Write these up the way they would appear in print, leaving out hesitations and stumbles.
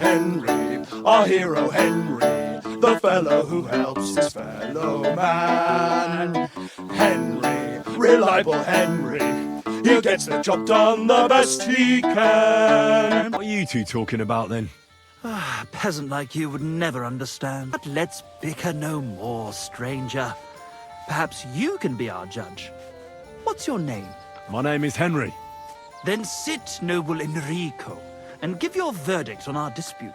Henry, our hero Henry, the fellow who helps his fellow man. Henry, reliable Henry, he gets the job done the best he can. What are you two talking about then? A peasant like you would never understand. But let's bicker no more, stranger. Perhaps you can be our judge. What's your name? My name is Henry. Then sit, noble Enrico, and give your verdict on our dispute.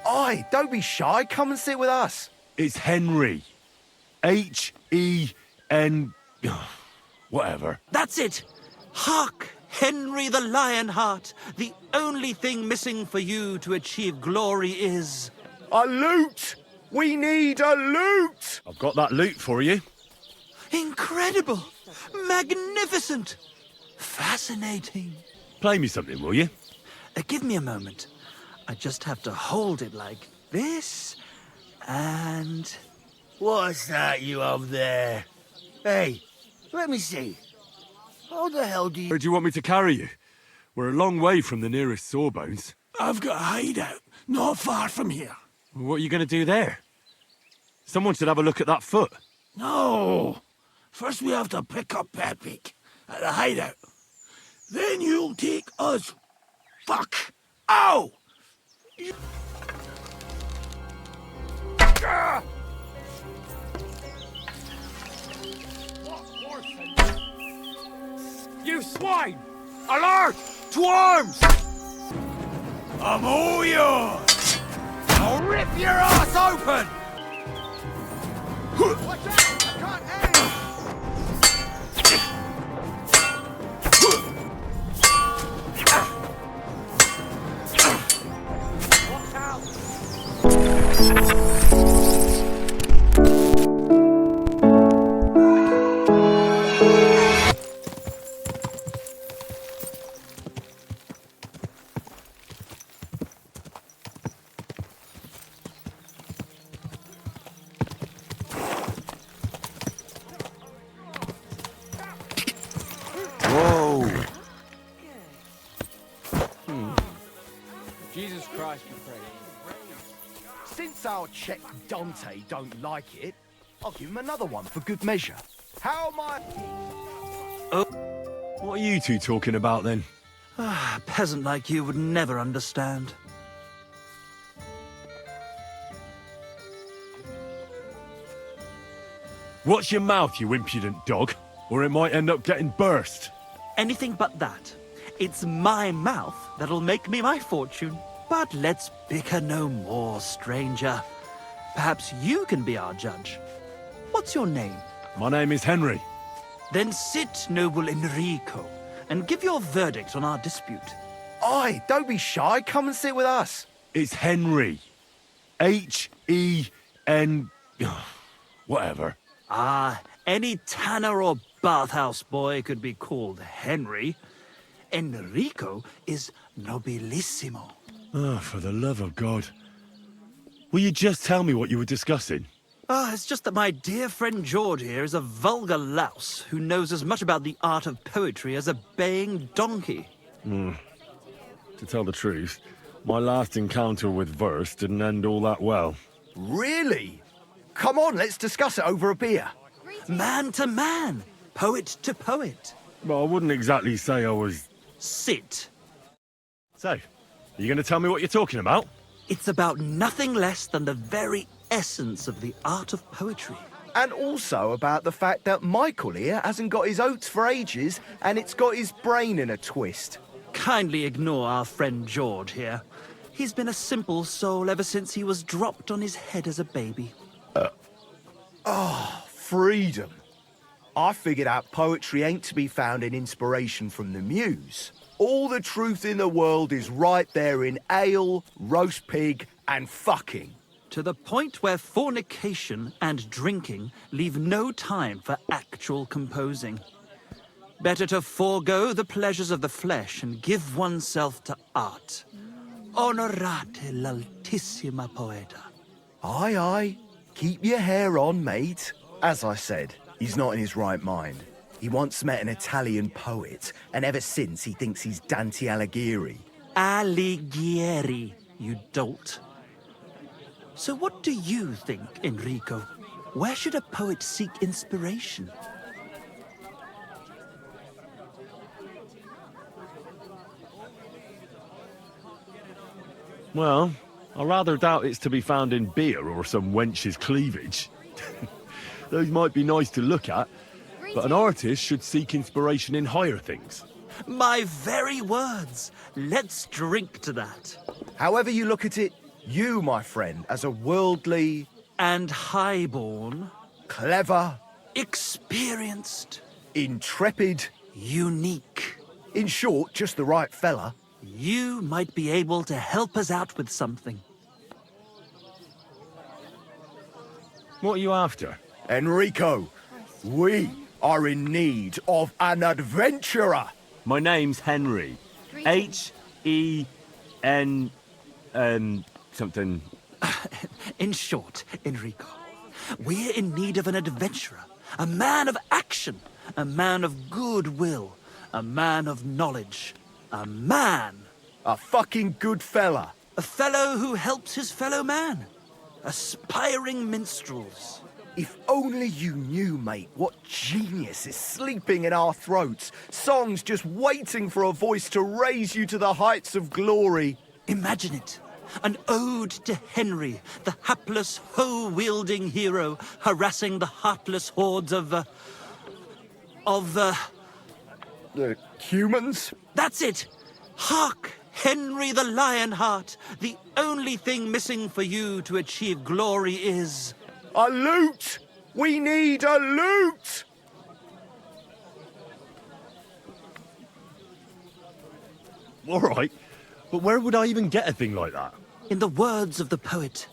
Aye, don't be shy. Come and sit with us. It's Henry. H-E-N... whatever. That's it! Hark, Henry the Lionheart! The only thing missing for you to achieve glory is... A loot! We need a loot! I've got that loot for you. Incredible! Magnificent! Fascinating. Play me something, will you? Give me a moment. I just have to hold it like this, and... What's that you up there? Hey, let me see. How the hell do you... Where do you want me to carry you? We're a long way from the nearest sawbones. I've got a hideout not far from here. What are you going to do there? Someone should have a look at that foot. No. First we have to pick up Pepic at the hideout. Then you'll take us. Fuck. Ow! You swine! Alert! To arms! I'm all yours. I'll rip your ass open! Watch out! I can't aim! Whoa! Jesus Christ, we pray. Since our Czech Dante don't like it, I'll give him another one for good measure. How am I... What are you two talking about then? A peasant like you would never understand. Watch your mouth, you impudent dog, or it might end up getting burst. Anything but that. It's my mouth that'll make me my fortune. But let's bicker no more, stranger. Perhaps you can be our judge. What's your name? My name is Henry. Then sit, noble Enrico, and give your verdict on our dispute. Aye, don't be shy. Come and sit with us. It's Henry. H-E-N... whatever. Ah, any tanner or bathhouse boy could be called Henry. Enrico is nobilissimo. Oh, for the love of God. Will you just tell me what you were discussing? It's just that my dear friend George here is a vulgar louse who knows as much about the art of poetry as a baying donkey. To tell the truth, my last encounter with verse didn't end all that well. Really? Come on, let's discuss it over a beer. Man to man, poet to poet. Well, I wouldn't exactly say I was... Sit. So, are you going to tell me what you're talking about? It's about nothing less than the very essence of the art of poetry. And also about the fact that Michael here hasn't got his oats for ages and it's got his brain in a twist. Kindly ignore our friend George here. He's been a simple soul ever since he was dropped on his head as a baby. Freedom. I figured out poetry ain't to be found in inspiration from the muse. All the truth in the world is right there in ale, roast pig, and fucking. To the point where fornication and drinking leave no time for actual composing. Better to forego the pleasures of the flesh and give oneself to art. Honorate l'altissima poeta. Aye, aye. Keep your hair on, mate. As I said, he's not in his right mind. He once met an Italian poet, and ever since he thinks he's Dante Alighieri. Alighieri. you dolt. So what do you think, Enrico? Where should a poet seek inspiration? Well, I rather doubt it's to be found in beer or some wench's cleavage. Those might be nice to look at, but an artist should seek inspiration in higher things. My very words. Let's drink to that. However you look at it, you, my friend, as a worldly, And highborn, clever, experienced, intrepid, unique. in short, just the right fella, You might be able to help us out with something. What are you after? Enrico, we are in need of an adventurer. My name's Henry. H-E-N... something... In short, Enrico, we're in need of an adventurer, a man of action, a man of goodwill, a man of knowledge, a man, A fucking good fella. a fellow who helps his fellow man, aspiring minstrels. If only you knew, mate, what genius is sleeping in our throats. Songs just waiting for a voice to raise you to the heights of glory. Imagine it. An ode to Henry, the hapless, hoe-wielding hero, harassing the heartless hordes of The humans? That's it! Hark! Henry the Lionheart! The only thing missing for you to achieve glory is... A loot! We need a loot! All right, but where would I even get a thing like that? In the words of the poet,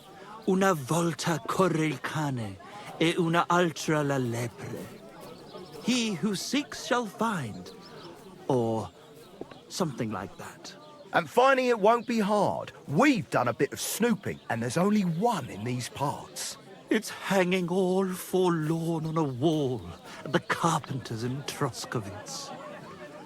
una volta corre il cane, e una altra la lepre. He who seeks shall find, or something like that. And finding it won't be hard. We've done a bit of snooping, and there's only one in these parts. It's hanging all forlorn on a wall at the carpenters in Troskowitz.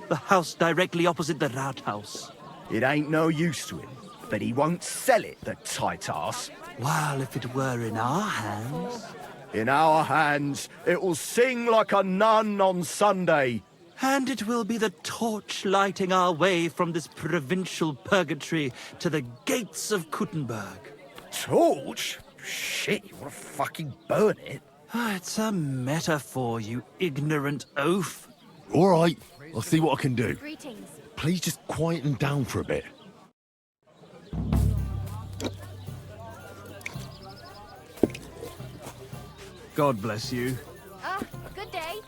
The house directly opposite the Rathaus. It ain't no use to him, but he won't sell it, the tight ass. While if it were in our hands... In our hands, it will sing like a nun on Sunday. And it will be the torch lighting our way from this provincial purgatory to the gates of Kuttenberg. Torch? Shit, you want to fucking burn it? It's a metaphor, you ignorant oaf. All right, I'll see what I can do. Greetings. Please just quieten down for a bit. God bless you. Ah, good day.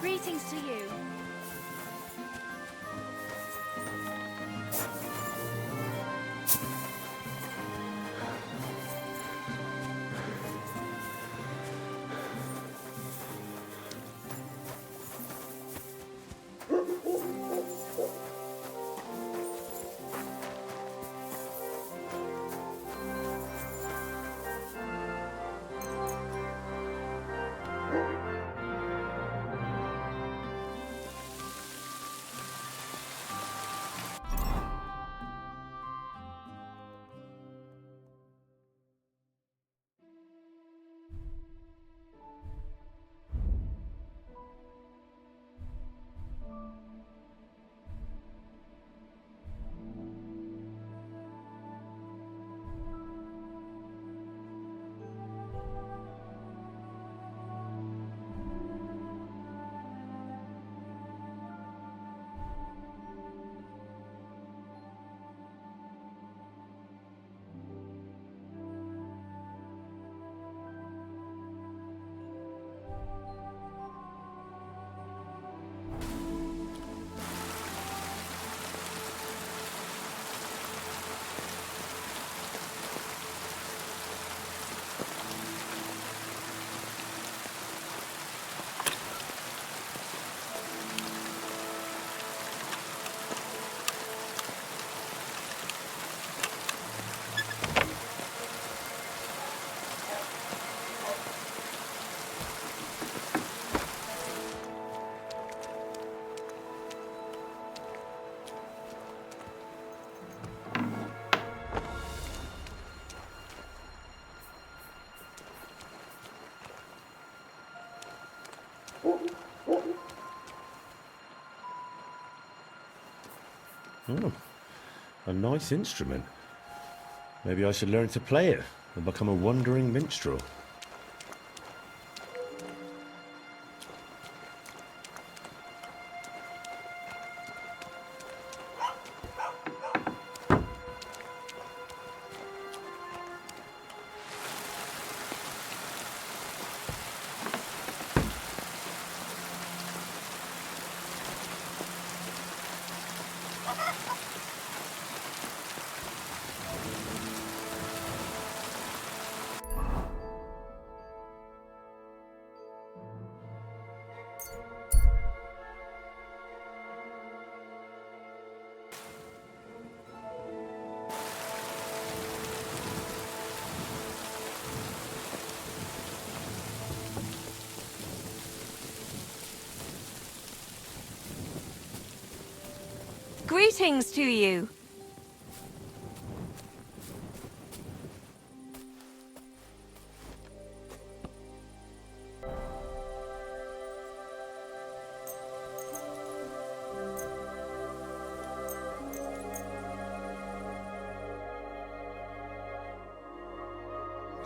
Greetings to you. Oh, a nice instrument. Maybe I should learn to play it and become a wandering minstrel. Greetings to you.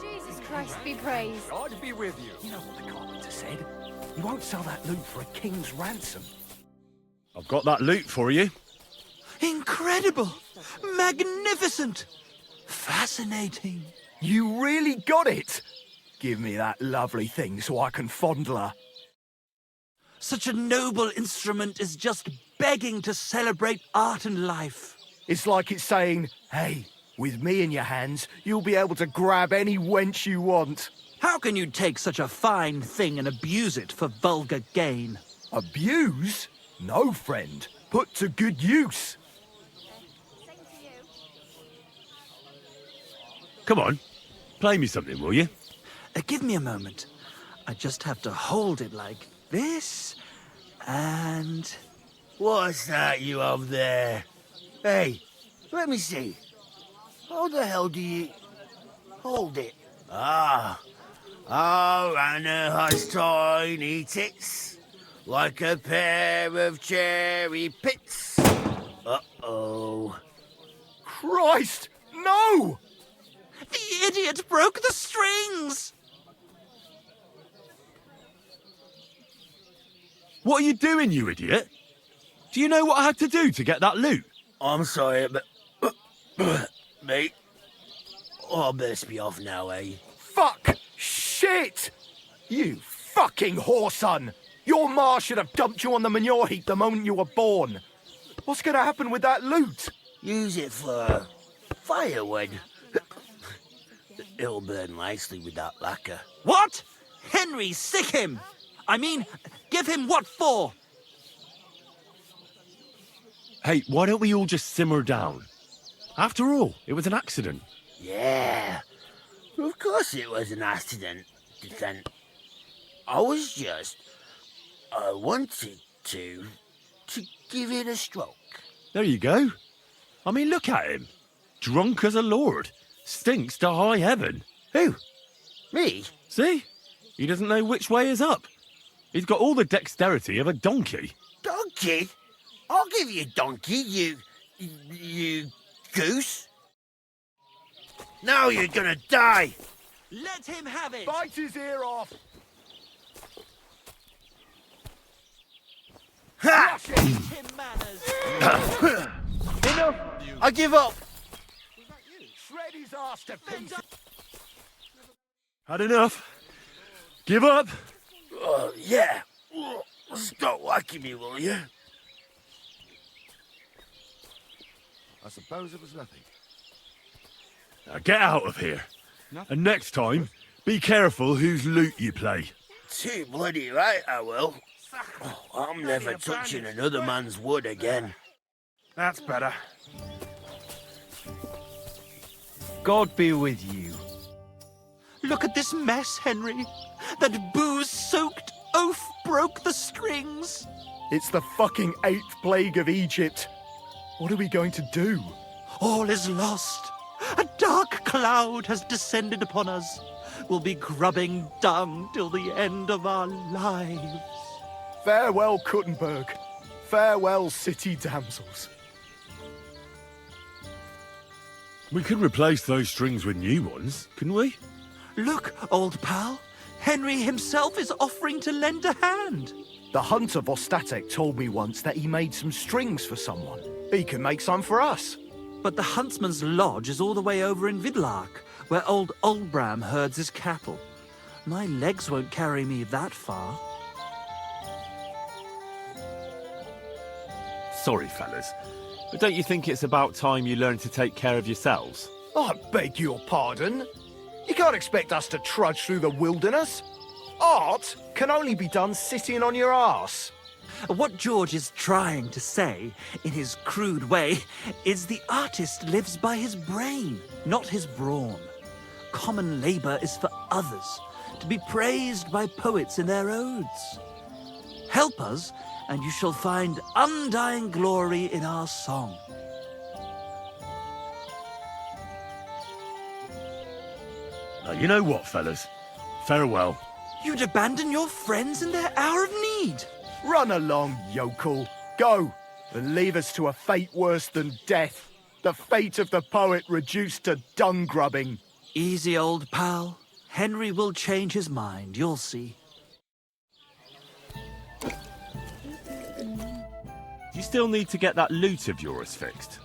Jesus Christ be praised. God be with you. You know what the carpenter said? You won't sell that loot for a king's ransom. I've got that loot for you. Incredible! Magnificent! Fascinating! You really got it! Give me that lovely thing so I can fondle her. Such a noble instrument is just begging to celebrate art and life. It's like it's saying, hey, with me in your hands, you'll be able to grab any wench you want. How can you take such a fine thing and abuse it for vulgar gain? Abuse? No, friend. Put to good use. Same to you. Come on, play me something, will you? Give me a moment. I just have to hold it like this, and... What's that you have there? Hey, let me see. How the hell do you... hold it? Ah. Oh, Anna has tiny tits. Like a pair of cherry pits. Uh-oh. Christ, no! The idiot broke the strings! What are you doing, you idiot? Do you know what I had to do to get that loot? I'm sorry, but... mate. Oh, I best be off now, eh? Fuck! Shit! You fucking whoreson! Your ma should have dumped you on the manure heap the moment you were born. What's gonna happen with that loot? Use it for firewood. It'll burn nicely with that lacquer. What? Henry, sick him! I mean, give him what for? Hey, why don't we all just simmer down? After all, it was an accident. Yeah, of course it was an accident. I was just... I wanted to give it a stroke. There you go. I mean, look at him. Drunk as a lord. Stinks to high heaven. Who? Me? See? He doesn't know which way is up. He's got all the dexterity of a donkey. Donkey? I'll give you donkey, you goose. Now you're gonna die. Let him have it! Bite his ear off! Ha! Teach him manners! Enough! I give up. Shred his ass to pieces! Had enough? Give up? Yeah. Stop whacking me, will you? I suppose it was nothing. Now get out of here. And next time, be careful whose loot you play. Too bloody right, I will. Oh, I'm never touching another man's wood again. That's better. God be with you. Look at this mess, Henry. That booze-soaked oaf broke the strings. It's the fucking 8th plague of Egypt. What are we going to do? All is lost. A dark cloud has descended upon us. We'll be grubbing dung till the end of our lives. Farewell, Kuttenberg. Farewell, city damsels. We could replace those strings with new ones, couldn't we? Look, old pal. Henry himself is offering to lend a hand. The hunter Vostatek told me once that he made some strings for someone. He can make some for us. But the huntsman's lodge is all the way over in Vidlark, where old Olbram herds his cattle. My legs won't carry me that far. Sorry, fellas. But don't you think it's about time you learned to take care of yourselves? I beg your pardon. You can't expect us to trudge through the wilderness. Art can only be done sitting on your arse. What George is trying to say, in his crude way, is the artist lives by his brain, not his brawn. Common labour is for others, to be praised by poets in their odes. Help us, and you shall find undying glory in our song. Now, you know what, fellas? Farewell. You'd abandon your friends in their hour of need. Run along, yokel. Go, and leave us to a fate worse than death. The fate of the poet reduced to dung grubbing. Easy, old pal. Henry will change his mind, you'll see. You still need to get that lute of yours fixed.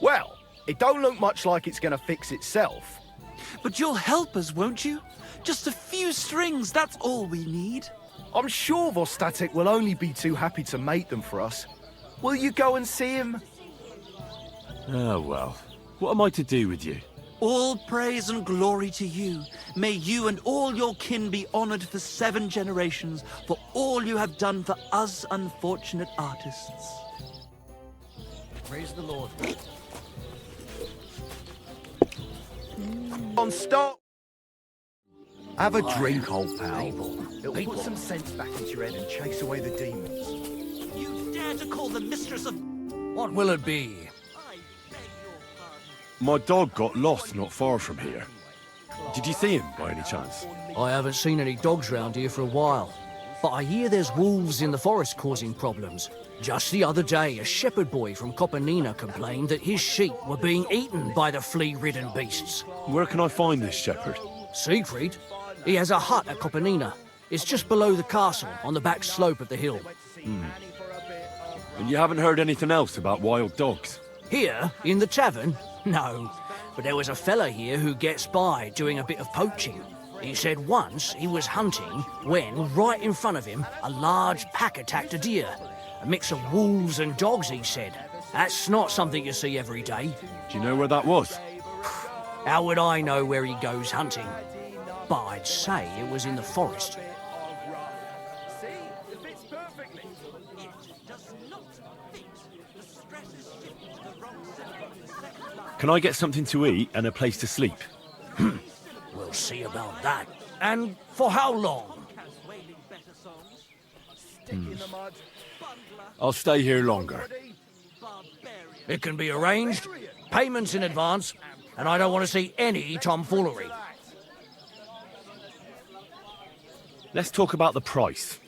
Well, it don't look much like it's gonna fix itself. But you'll help us, won't you? Just a few strings, that's all we need. I'm sure Vostatek will only be too happy to make them for us. Will you go and see him? Oh, well. What am I to do with you? All praise and glory to you. May you and all your kin be honored for 7 generations for all you have done for us unfortunate artists. Praise the Lord. On stop. Have a drink, old pal. It'll People. put some sense back into your head and chase away the demons. You dare to call the mistress of... What will it be? I beg your pardon. My dog got lost not far from here. Did you see him, by any chance? I haven't seen any dogs round here for a while. But I hear there's wolves in the forest causing problems. Just the other day, a shepherd boy from Kopanina complained that his sheep were being eaten by the flea-ridden beasts. Where can I find this shepherd? Siegfried? He has a hut at Kopanina. It's just below the castle, on the back slope of the hill. And you haven't heard anything else about wild dogs? Here, in the tavern? No. But there was a fella here who gets by doing a bit of poaching. He said once he was hunting when, right in front of him, a large pack attacked a deer. A mix of wolves and dogs, he said. That's not something you see every day. Do you know where that was? How would I know where he goes hunting? But I'd say it was in the forest. Can I get something to eat and a place to sleep? We'll see about that. And for how long? I'll stay here longer. It can be arranged. Payments in advance. And I don't want to see any tomfoolery. Let's talk about the price.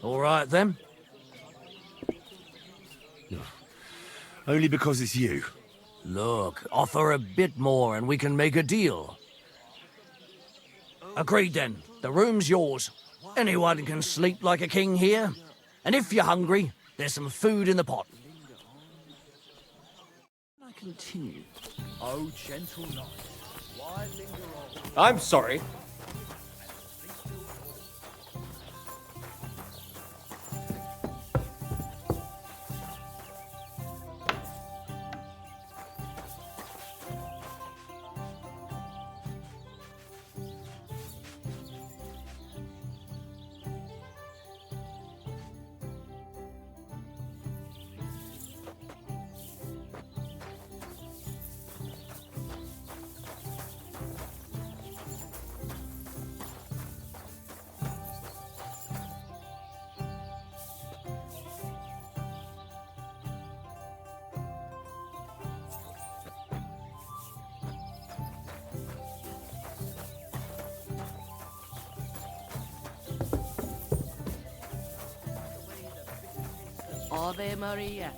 All right, then. Only because it's you. Look, offer a bit more and we can make a deal. Agreed, then. The room's yours. Anyone can sleep like a king here. And if you're hungry, there's some food in the pot. I continue. Oh, gentle knight, why linger on? I'm sorry. Ave Maria.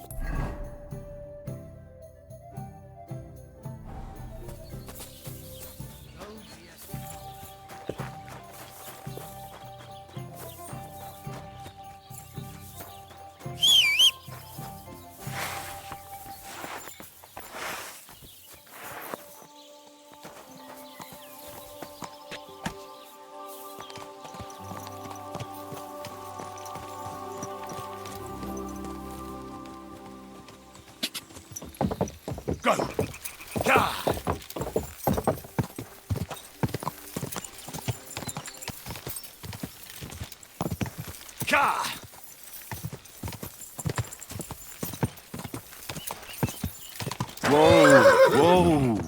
Go! Gah! Gah! Whoa! Whoa!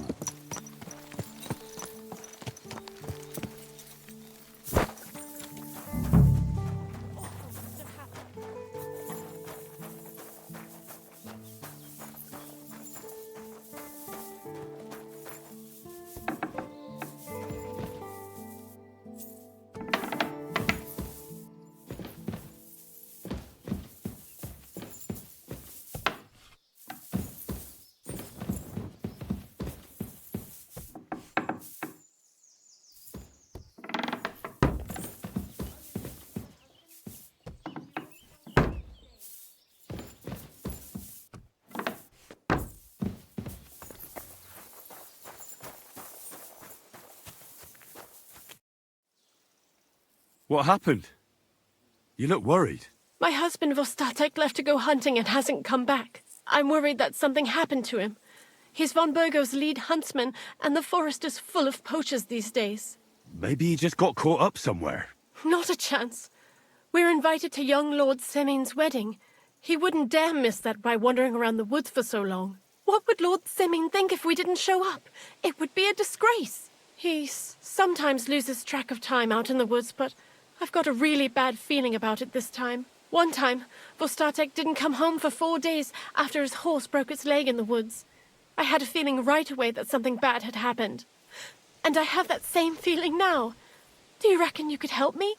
What happened? You look worried. My husband Vostatek left to go hunting and hasn't come back. I'm worried that something happened to him. He's von Burgo's lead huntsman, and the forest is full of poachers these days. Maybe he just got caught up somewhere. Not a chance. We're invited to young Lord Semin's wedding. He wouldn't dare miss that by wandering around the woods for so long. What would Lord Semin think if we didn't show up? It would be a disgrace. He sometimes loses track of time out in the woods, but I've got a really bad feeling about it this time. One time, Vostatek didn't come home for 4 days after his horse broke its leg in the woods. I had a feeling right away that something bad had happened. And I have that same feeling now. Do you reckon you could help me?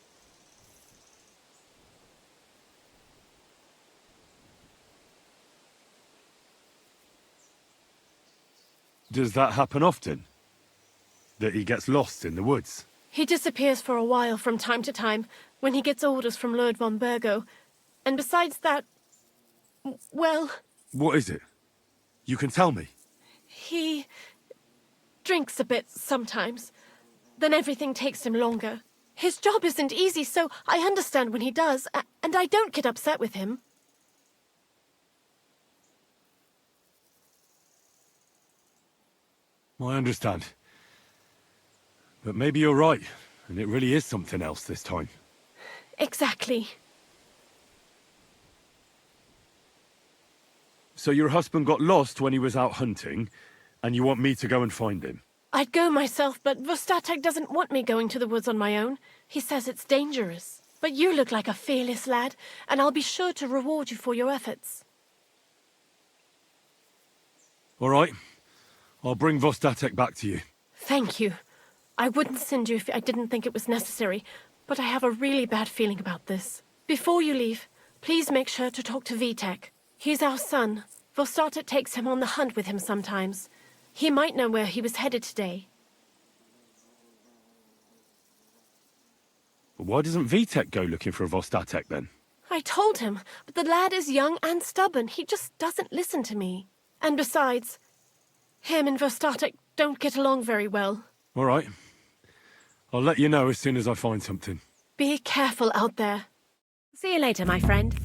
Does that happen often? That he gets lost in the woods? He disappears for a while from time to time when he gets orders from Lord von Burgo. And besides that, well... What is it? You can tell me. He drinks a bit sometimes. Then everything takes him longer. His job isn't easy, so I understand when he does, and I don't get upset with him. I understand. But maybe you're right, and it really is something else this time. Exactly. So your husband got lost when he was out hunting, and you want me to go and find him? I'd go myself, but Vostatek doesn't want me going to the woods on my own. He says it's dangerous. But you look like a fearless lad, and I'll be sure to reward you for your efforts. All right. I'll bring Vostatek back to you. Thank you. I wouldn't send you if I didn't think it was necessary, but I have a really bad feeling about this. Before you leave, please make sure to talk to Vitek. He's our son. Vostatek takes him on the hunt with him sometimes. He might know where he was headed today. But why doesn't Vitek go looking for Vostatek then? I told him, but the lad is young and stubborn. He just doesn't listen to me. And besides, him and Vostatek don't get along very well. All right. I'll let you know as soon as I find something. Be careful out there. See you later, my friend.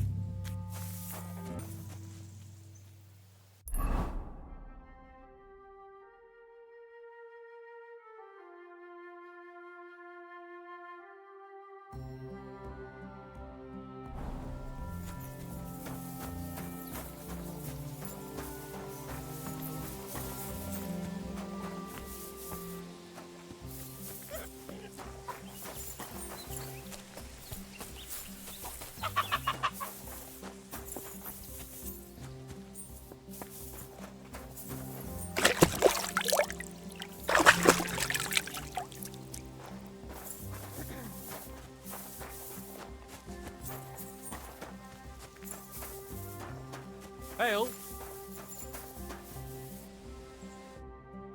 Hail.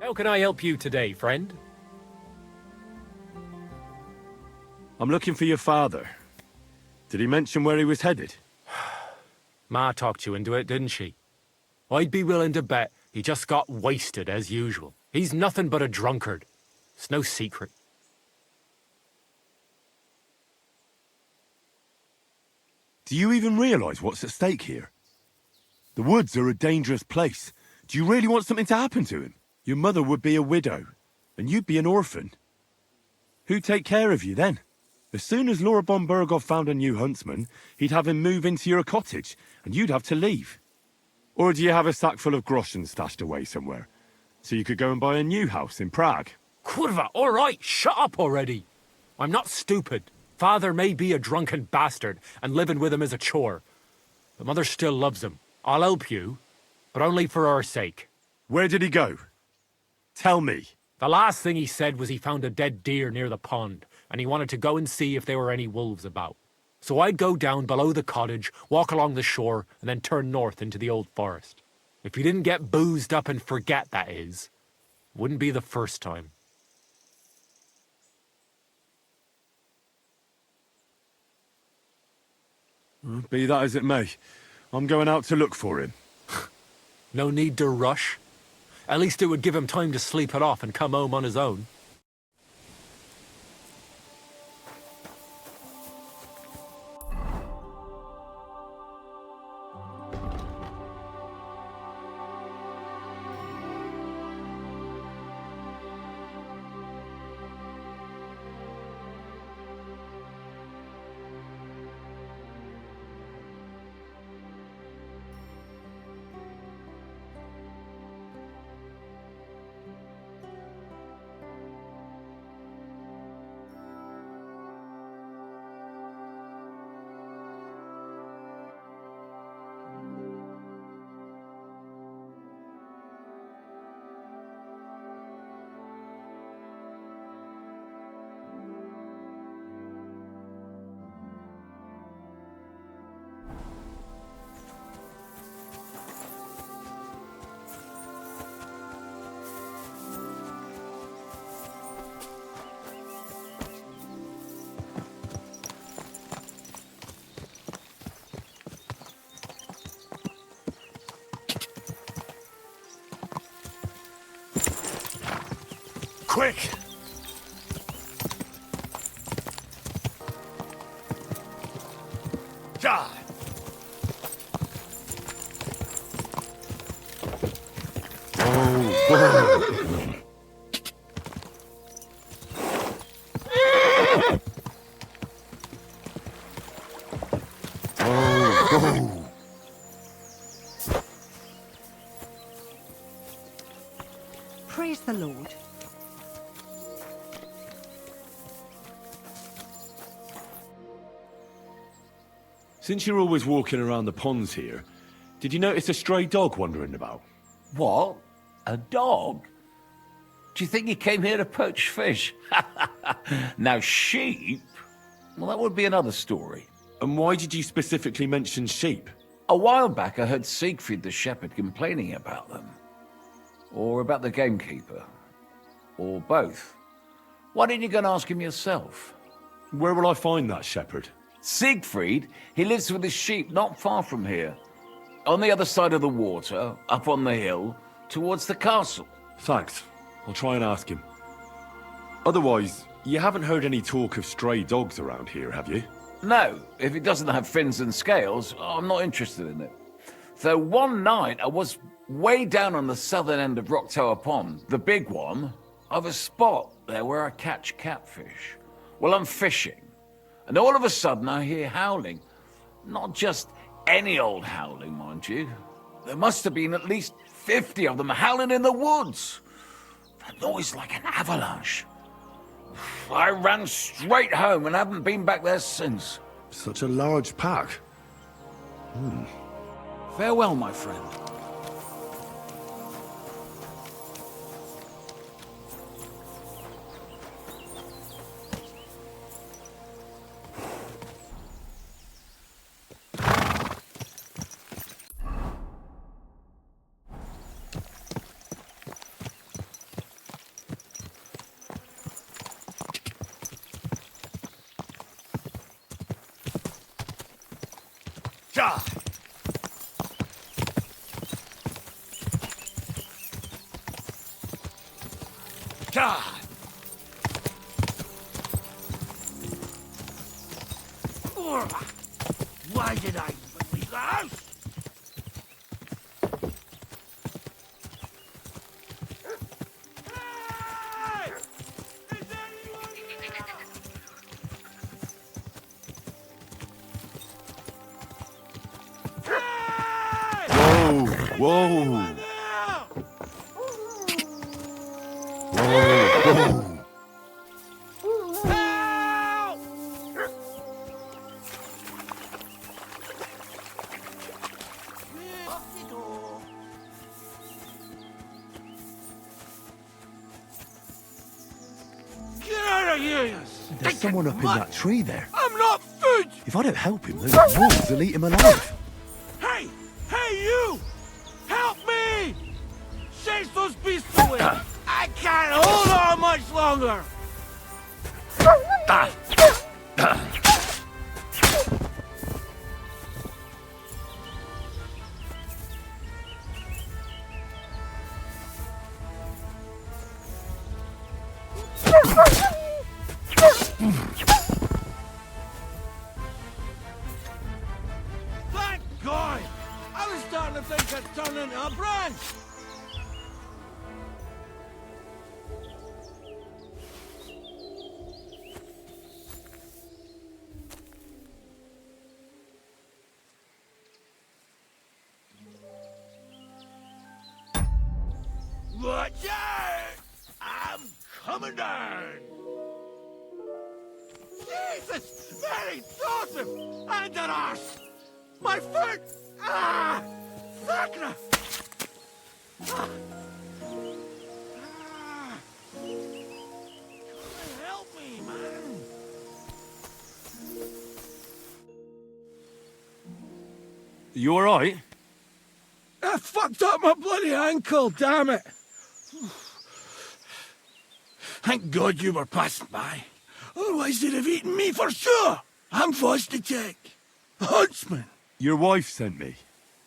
How can I help you today, friend? I'm looking for your father. Did he mention where he was headed? Ma talked you into it, didn't she? I'd be willing to bet he just got wasted as usual. He's nothing but a drunkard. It's no secret. Do you even realize what's at stake here? The woods are a dangerous place. Do you really want something to happen to him? Your mother would be a widow, and you'd be an orphan. Who'd take care of you then? As soon as Lord von Burgov found a new huntsman, he'd have him move into your cottage, and you'd have to leave. Or do you have a sack full of groschen stashed away somewhere, so you could go and buy a new house in Prague? Kurva, all right, shut up already. I'm not stupid. Father may be a drunken bastard, and living with him is a chore. But Mother still loves him. I'll help you, but only for our sake. Where did he go? Tell me. The last thing he said was he found a dead deer near the pond, and he wanted to go and see if there were any wolves about. So I'd go down below the cottage, walk along the shore, and then turn north into the old forest. If he didn't get boozed up and forget, that is. Wouldn't be the first time. Be that as it may, I'm going out to look for him. No need to rush. At least it would give him time to sleep it off and come home on his own. Quick! Die! Praise the Lord. Since you're always walking around the ponds here, did you notice a stray dog wandering about? What? A dog? Do you think he came here to poach fish? Now, sheep? Well, that would be another story. And why did you specifically mention sheep? A while back, I heard Siegfried the shepherd complaining about them. Or about the gamekeeper. Or both. Why didn't you go and ask him yourself? Where will I find that shepherd? Siegfried, he lives with his sheep not far from here. On the other side of the water, up on the hill, towards the castle. Thanks. I'll try and ask him. Otherwise, you haven't heard any talk of stray dogs around here, have you? No, if it doesn't have fins and scales, I'm not interested in it. Though one night I was way down on the southern end of Rock Tower Pond, the big one, I've a spot there where I catch catfish. Well, I'm fishing. And all of a sudden I hear howling. Not just any old howling, mind you. There must have been at least 50 of them howling in the woods. A noise like an avalanche. I ran straight home and haven't been back there since. Such a large pack. Farewell, my friend. Die! Die! Why did I even leave the house? Whoa! Get out of here, you There's someone up in that tree there. I'm not food! If I don't help him, those wolves will eat him alive. Hey! Hey, you! Help me! Chase those beasts away! I can't hold on much longer! Thank God! I was starting to think I'd turned into a branch! Watch out! I'm coming down! Jesus! Very awesome! And an arse! My foot! Ah! Sakra! Ah! Ah! Help me, man! You alright? I fucked up my bloody ankle, damn it! Thank God you were passing by. Otherwise they'd have eaten me for sure. I'm forced to check. Huntsman. Your wife sent me.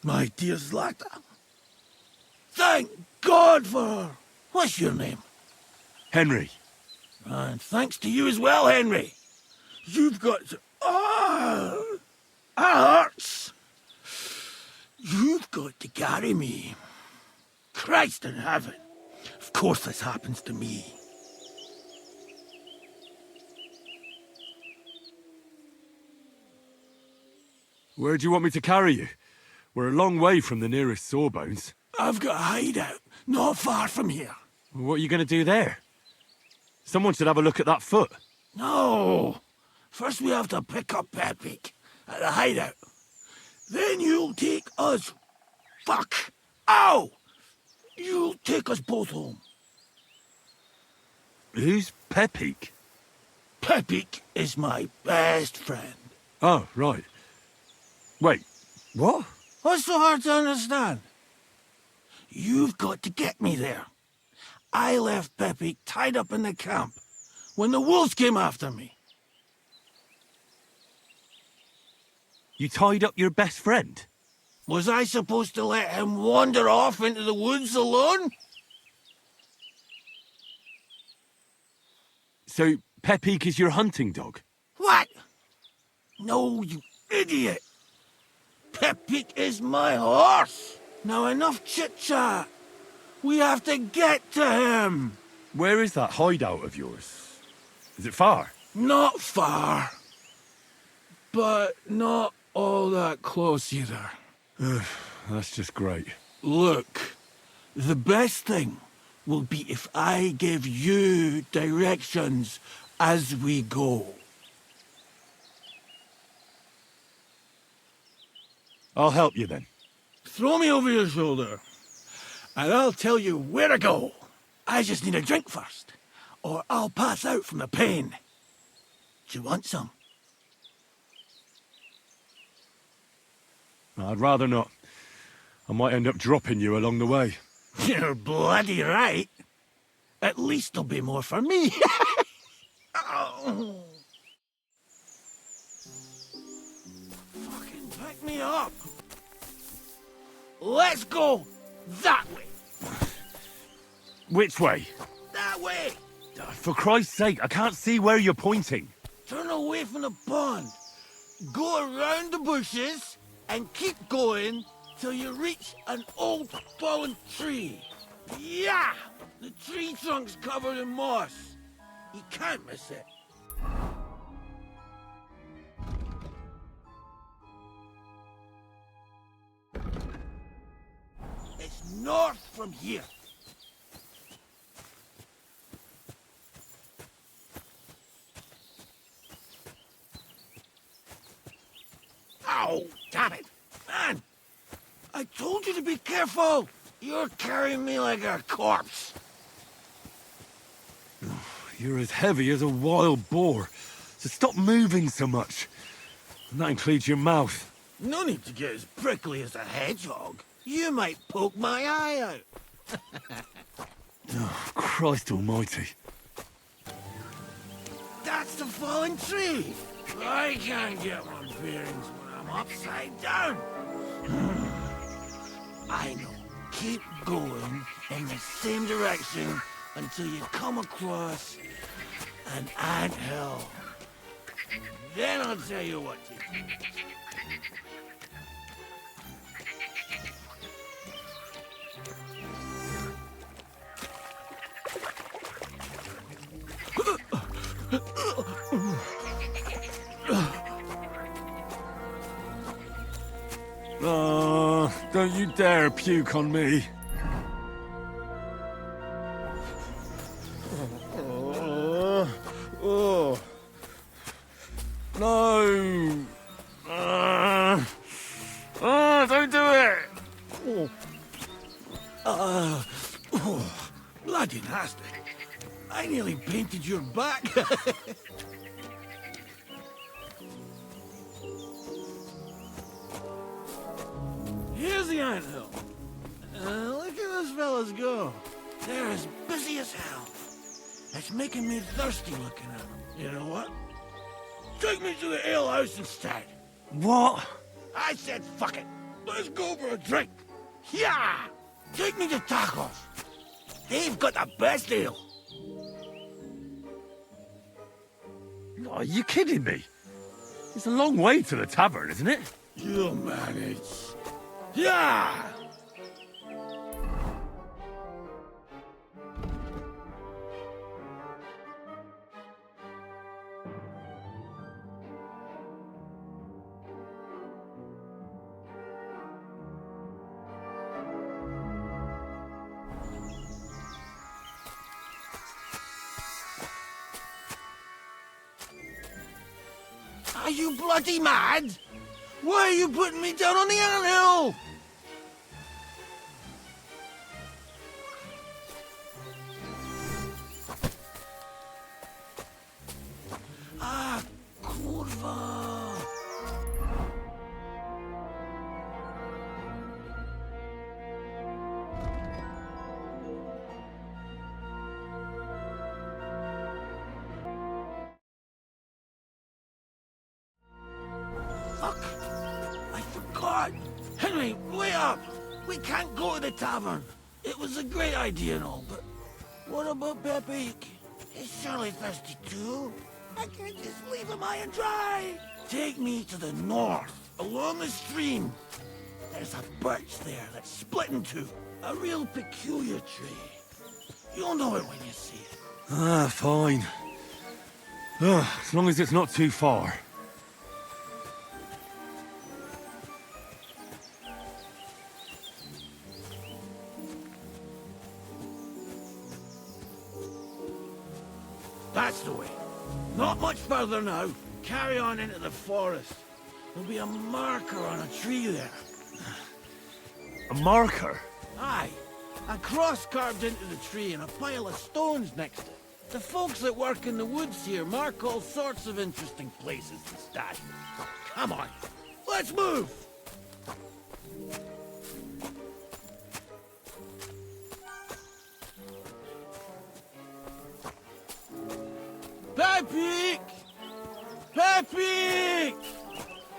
My dear Zlata. Thank God for her. What's your name? Henry. And thanks to you as well, Henry. You've got to... Oh! That hurts. You've got to carry me. Christ in heaven. Of course this happens to me. Where do you want me to carry you? We're a long way from the nearest sawbones. I've got a hideout not far from here. What are you going to do there? Someone should have a look at that foot. No. First we have to pick up Pepik at the hideout. Then you'll take us... Fuck! Ow! You'll take us both home. Who's Pepik? Pepik is my best friend. Oh, right. Wait, what? What's so hard to understand? You've got to get me there. I left Pepik tied up in the camp when the wolves came after me. You tied up your best friend? Was I supposed to let him wander off into the woods alone? So, Pepik is your hunting dog? What? No, you idiot. Pepik is my horse. Now enough chit-chat. We have to get to him. Where is that hideout of yours? Is it far? Not far. But not all that close either. That's just great. Look, the best thing will be if I give you directions as we go. I'll help you then. Throw me over your shoulder, and I'll tell you where to go. I just need a drink first, or I'll pass out from the pain. Do you want some? I'd rather not. I might end up dropping you along the way. You're bloody right. At least there'll be more for me. Oh. Fucking pick me up. Let's go that way. Which way? That way. For Christ's sake, I can't see where you're pointing. Turn away from the pond. Go around the bushes and keep going till you reach an old fallen tree. Yeah! The tree trunk's covered in moss. You can't miss it. north from here. Ow! Damn it! Man! I told you to be careful! You're carrying me like a corpse. You're as heavy as a wild boar, so stop moving so much. And that includes your mouth. No need to get as prickly as a hedgehog. You might poke my eye out. Oh, Christ almighty. That's the fallen tree. I can't get my bearings when I'm upside down. I know. Keep going in the same direction until you come across an anthill. Then I'll tell you what to do. Oh, don't you dare puke on me. Oh. No. Don't do it. Bloody nasty. I nearly painted your back. Here's the anthill. Look at those fellas go. They're as busy as hell. It's making me thirsty looking at them. You know what? Take me to the ale house instead. What? I said fuck it. Let's go for a drink. Yeah! Take me to tacos. They've got the best ale. Are you kidding me? It's a long way to the tavern, isn't it? You'll manage. Yeah! Are you bloody mad? Why are you putting me down on the anthill? Ah, kurwa. Fuck! I forgot! Henry, wait up! We can't go to the tavern. It was a great idea and all, but what about Pepe? He's surely thirsty too. I can't just leave him high and dry. Take me to the north, along the stream. There's a birch there that's split in two. A real peculiar tree. You'll know it when you see it. Ah, fine. As long as it's not too far. That's the way. Not much further now. Carry on into the forest. There'll be a marker on a tree there. A marker? Aye. A cross carved into the tree and a pile of stones next to it. The folks that work in the woods here mark all sorts of interesting places and stuff. Come on. Let's move! Pepe! Pepe!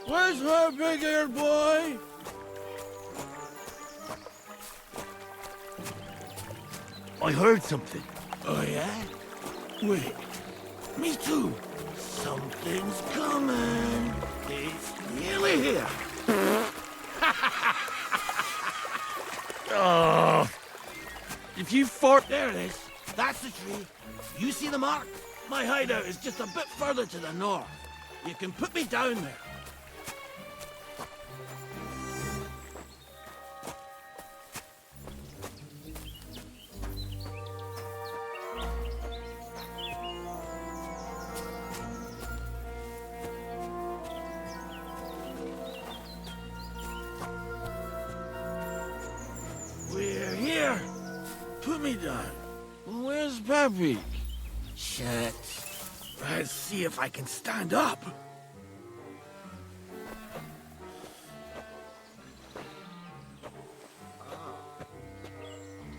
Where's her big-eared boy? I heard something. Oh, yeah? Wait. Me too. Something's coming. It's nearly here. Oh, if you fart... There it is. That's the tree. You see the mark? My hideout is just a bit further to the north. You can put me down there. put me down. Where's Peppy? Shit. Let's see if I can stand up.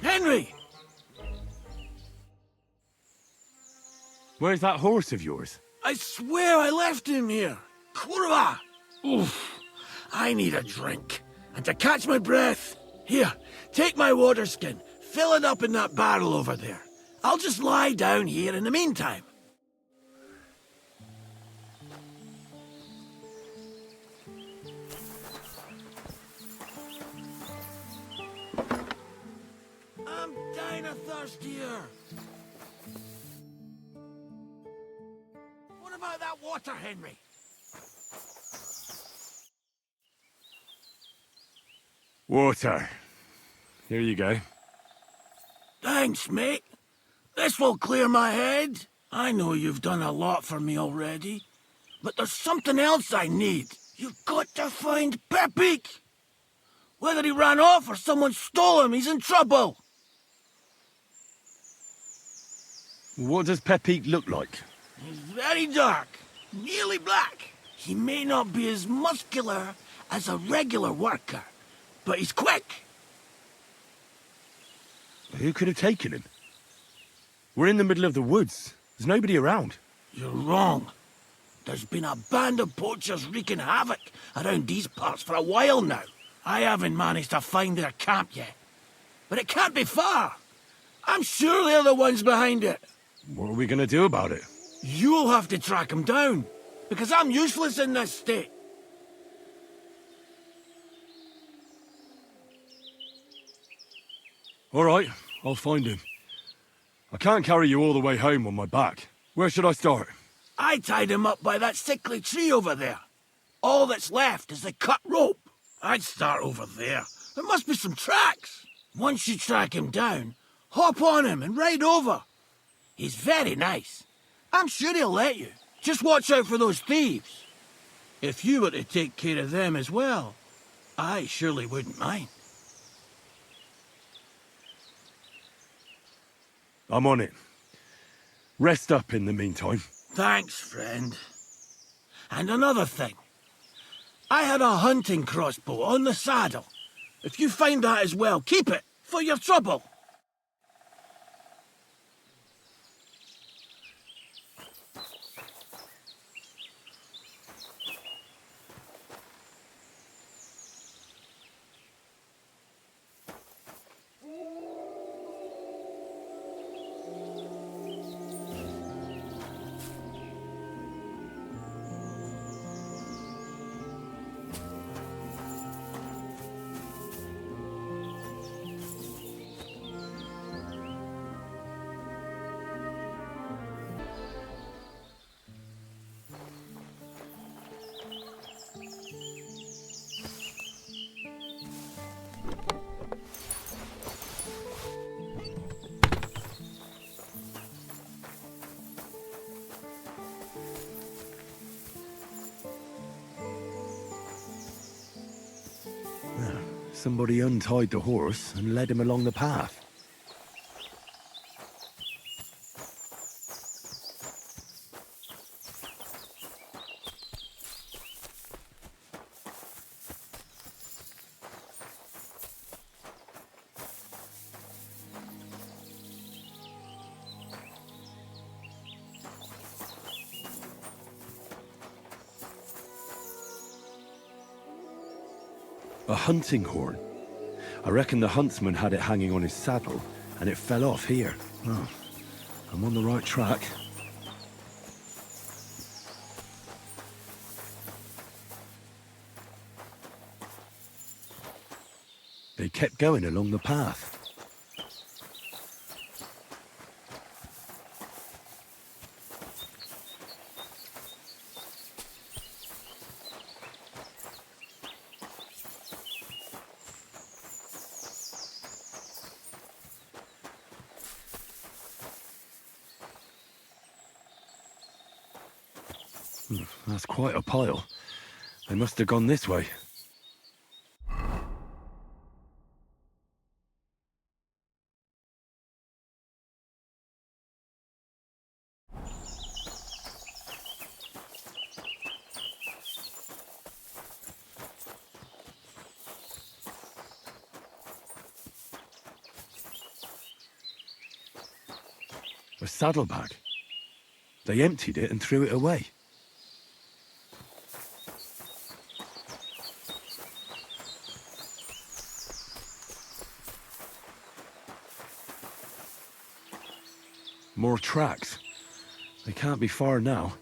Henry! Where's that horse of yours? I swear I left him here. Kurwa! Oof. I need a drink. And to catch my breath, here, take my water skin. Fill it up in that barrel over there. I'll just lie down here in the meantime. I'm dying of thirst here. What about that water, Henry? Water. Here you go. Thanks, mate. This will clear my head. I know you've done a lot for me already, but there's something else I need. You've got to find Pepik. Whether he ran off or someone stole him, he's in trouble. What does Pepik look like? He's very dark, nearly black. He may not be as muscular as a regular worker, but he's quick. Who could have taken him? We're in the middle of the woods. There's nobody around. You're wrong. There's been a band of poachers wreaking havoc around these parts for a while now. I haven't managed to find their camp yet. But it can't be far. I'm sure they're the ones behind it. What are we going to do about it? You'll have to track them down, because I'm useless in this state. All right, I'll find him. I can't carry you all the way home on my back. Where should I start? I tied him up by that sickly tree over there. All that's left is the cut rope. I'd start over there. There must be some tracks. Once you track him down, hop on him and ride over. He's very nice. I'm sure he'll let you. Just watch out for those thieves. If you were to take care of them as well, I surely wouldn't mind. I'm on it. Rest up in the meantime. Thanks, friend. And another thing. I had a hunting crossbow on the saddle. If you find that as well, keep it, for your trouble. Somebody untied the horse and led him along the path. A hunting horn. I reckon the huntsman had it hanging on his saddle, and it fell off here. Oh, I'm on the right track. They kept going along the path. That's quite a pile. They must have gone this way. A saddlebag. They emptied it and threw it away. More tracks. They can't be far now.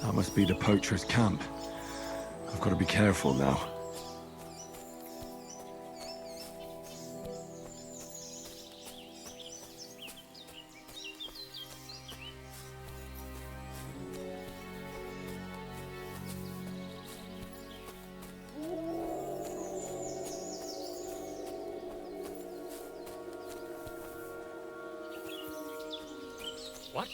That must be the poacher's camp. I've got to be careful now. What?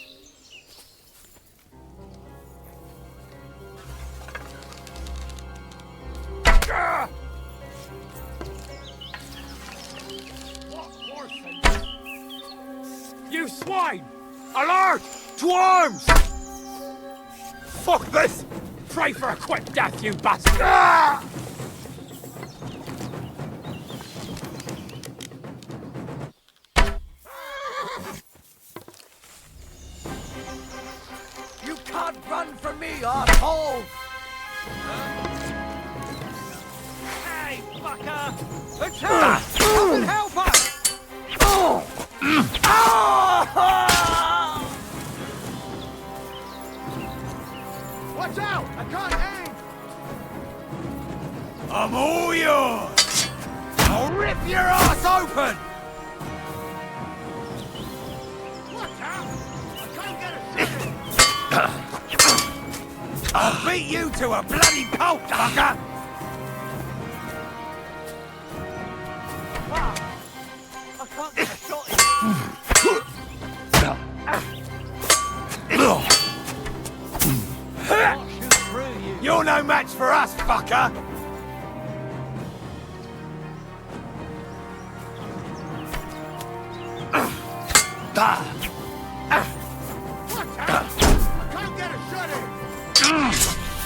You swine! Alert! To arms! Fuck this! Pray for a quick death, you bastard! You can't run from me, arsehole! Hey, fucker! Attack! Come and help us! Watch out! I can't aim! I'm all yours! I'll rip your ass open! Watch out! I can't get a shot! I'll beat you to a bloody pulp, fucker! I can't get a shot in. I'll shoot through you. You're no match for us, fucker! Watch out! I can't get a shot in. Watch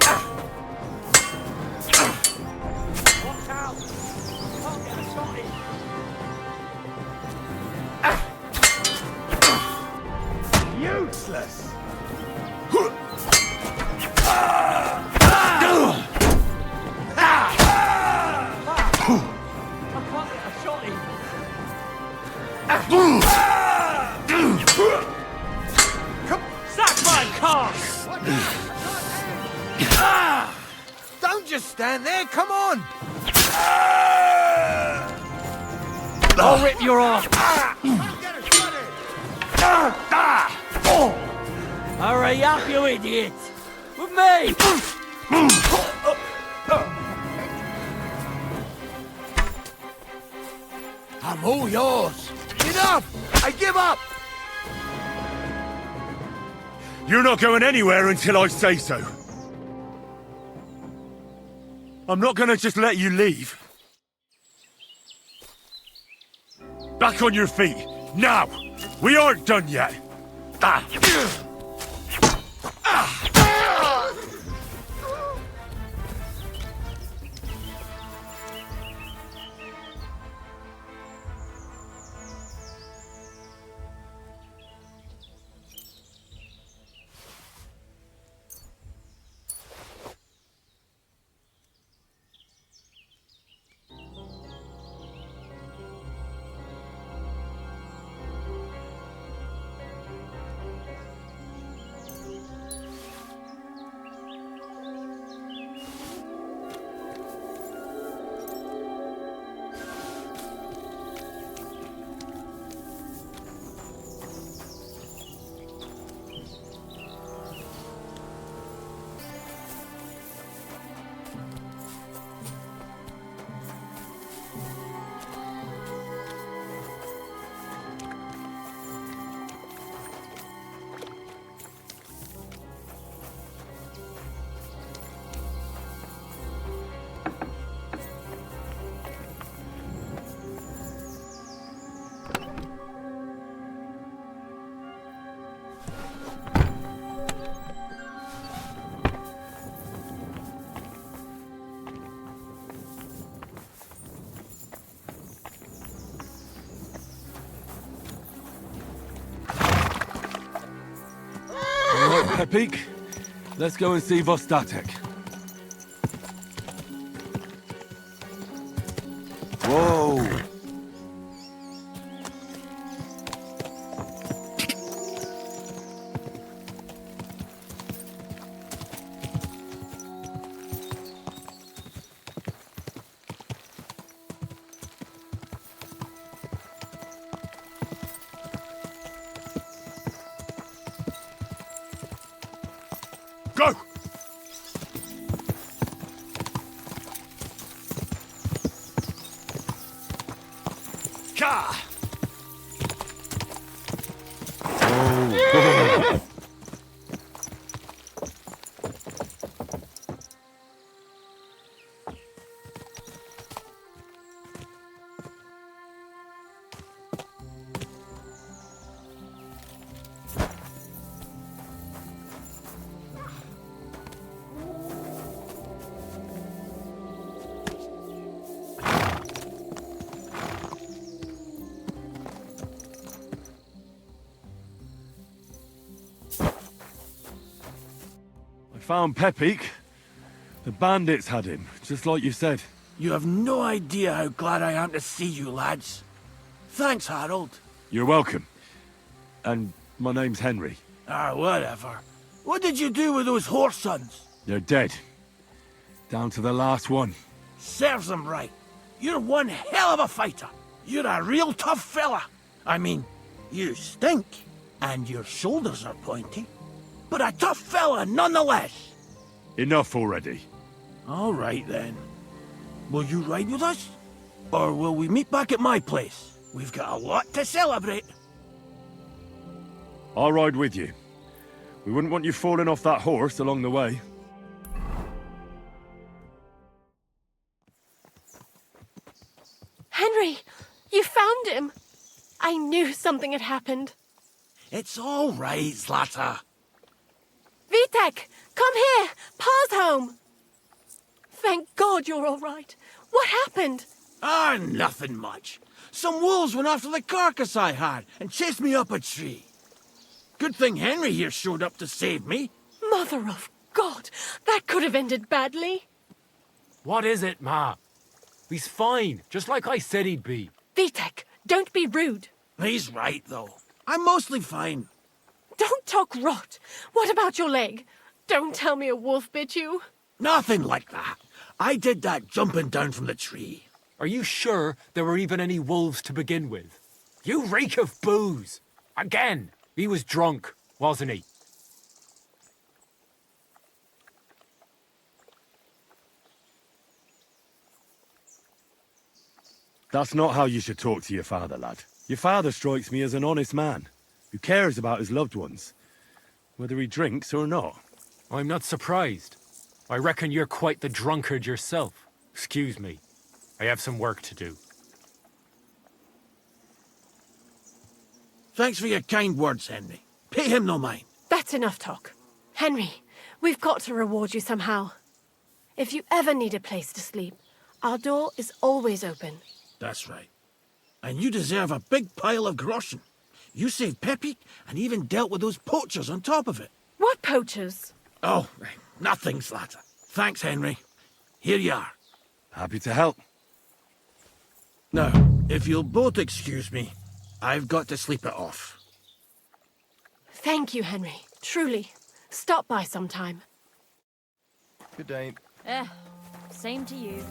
out! I can't aim! Watch out! I can't get a shot in. Useless! I can't get a shot in. Sack my car! Watch out! I can't aim. Don't just stand there, come on! I'll rip your arm! Can't get a shot in. Hurry up, you idiot! With me! I'm all yours! Enough! I give up! You're not going anywhere until I say so. I'm not gonna just let you leave. Back on your feet, now! We aren't done yet! Pepik, let's go and see Vostatek. Whoa! Go! Ka! Found Pepik. The bandits had him, just like you said. You have no idea how glad I am to see you, lads. Thanks, Harold. You're welcome. And my name's Henry. Whatever. What did you do with those horse sons? They're dead. Down to the last one. Serves them right. You're one hell of a fighter. You're a real tough fella. I mean, you stink, and your shoulders are pointy. But a tough fella nonetheless. Enough already. All right then. Will you ride with us? Or will we meet back at my place? We've got a lot to celebrate. I'll ride with you. We wouldn't want you falling off that horse along the way. Henry, you found him. I knew something had happened. It's all right, Zlata. Vitek, come here. Pa's home. Thank God you're all right. What happened? Nothing much. Some wolves went after the carcass I had and chased me up a tree. Good thing Henry here showed up to save me. Mother of God, that could have ended badly. What is it, Ma? He's fine, just like I said he'd be. Vitek, don't be rude. He's right, though. I'm mostly fine. Don't talk rot. What about your leg? Don't tell me a wolf bit you. Nothing like that. I did that jumping down from the tree. Are you sure there were even any wolves to begin with? You reek of booze. Again, he was drunk, wasn't he? That's not how you should talk to your father, lad. Your father strikes me as an honest man, who cares about his loved ones, whether he drinks or not. I'm not surprised. I reckon you're quite the drunkard yourself. Excuse me. I have some work to do. Thanks for your kind words, Henry. Pay him no mind. That's enough talk. Henry, we've got to reward you somehow. If you ever need a place to sleep, our door is always open. That's right. And you deserve a big pile of groschen. You saved Pepik and even dealt with those poachers on top of it. What poachers? Oh, nothing, Zlata. Thanks, Henry. Here you are. Happy to help. Now, if you'll both excuse me, I've got to sleep it off. Thank you, Henry. Truly. Stop by sometime. Good day. Same to you.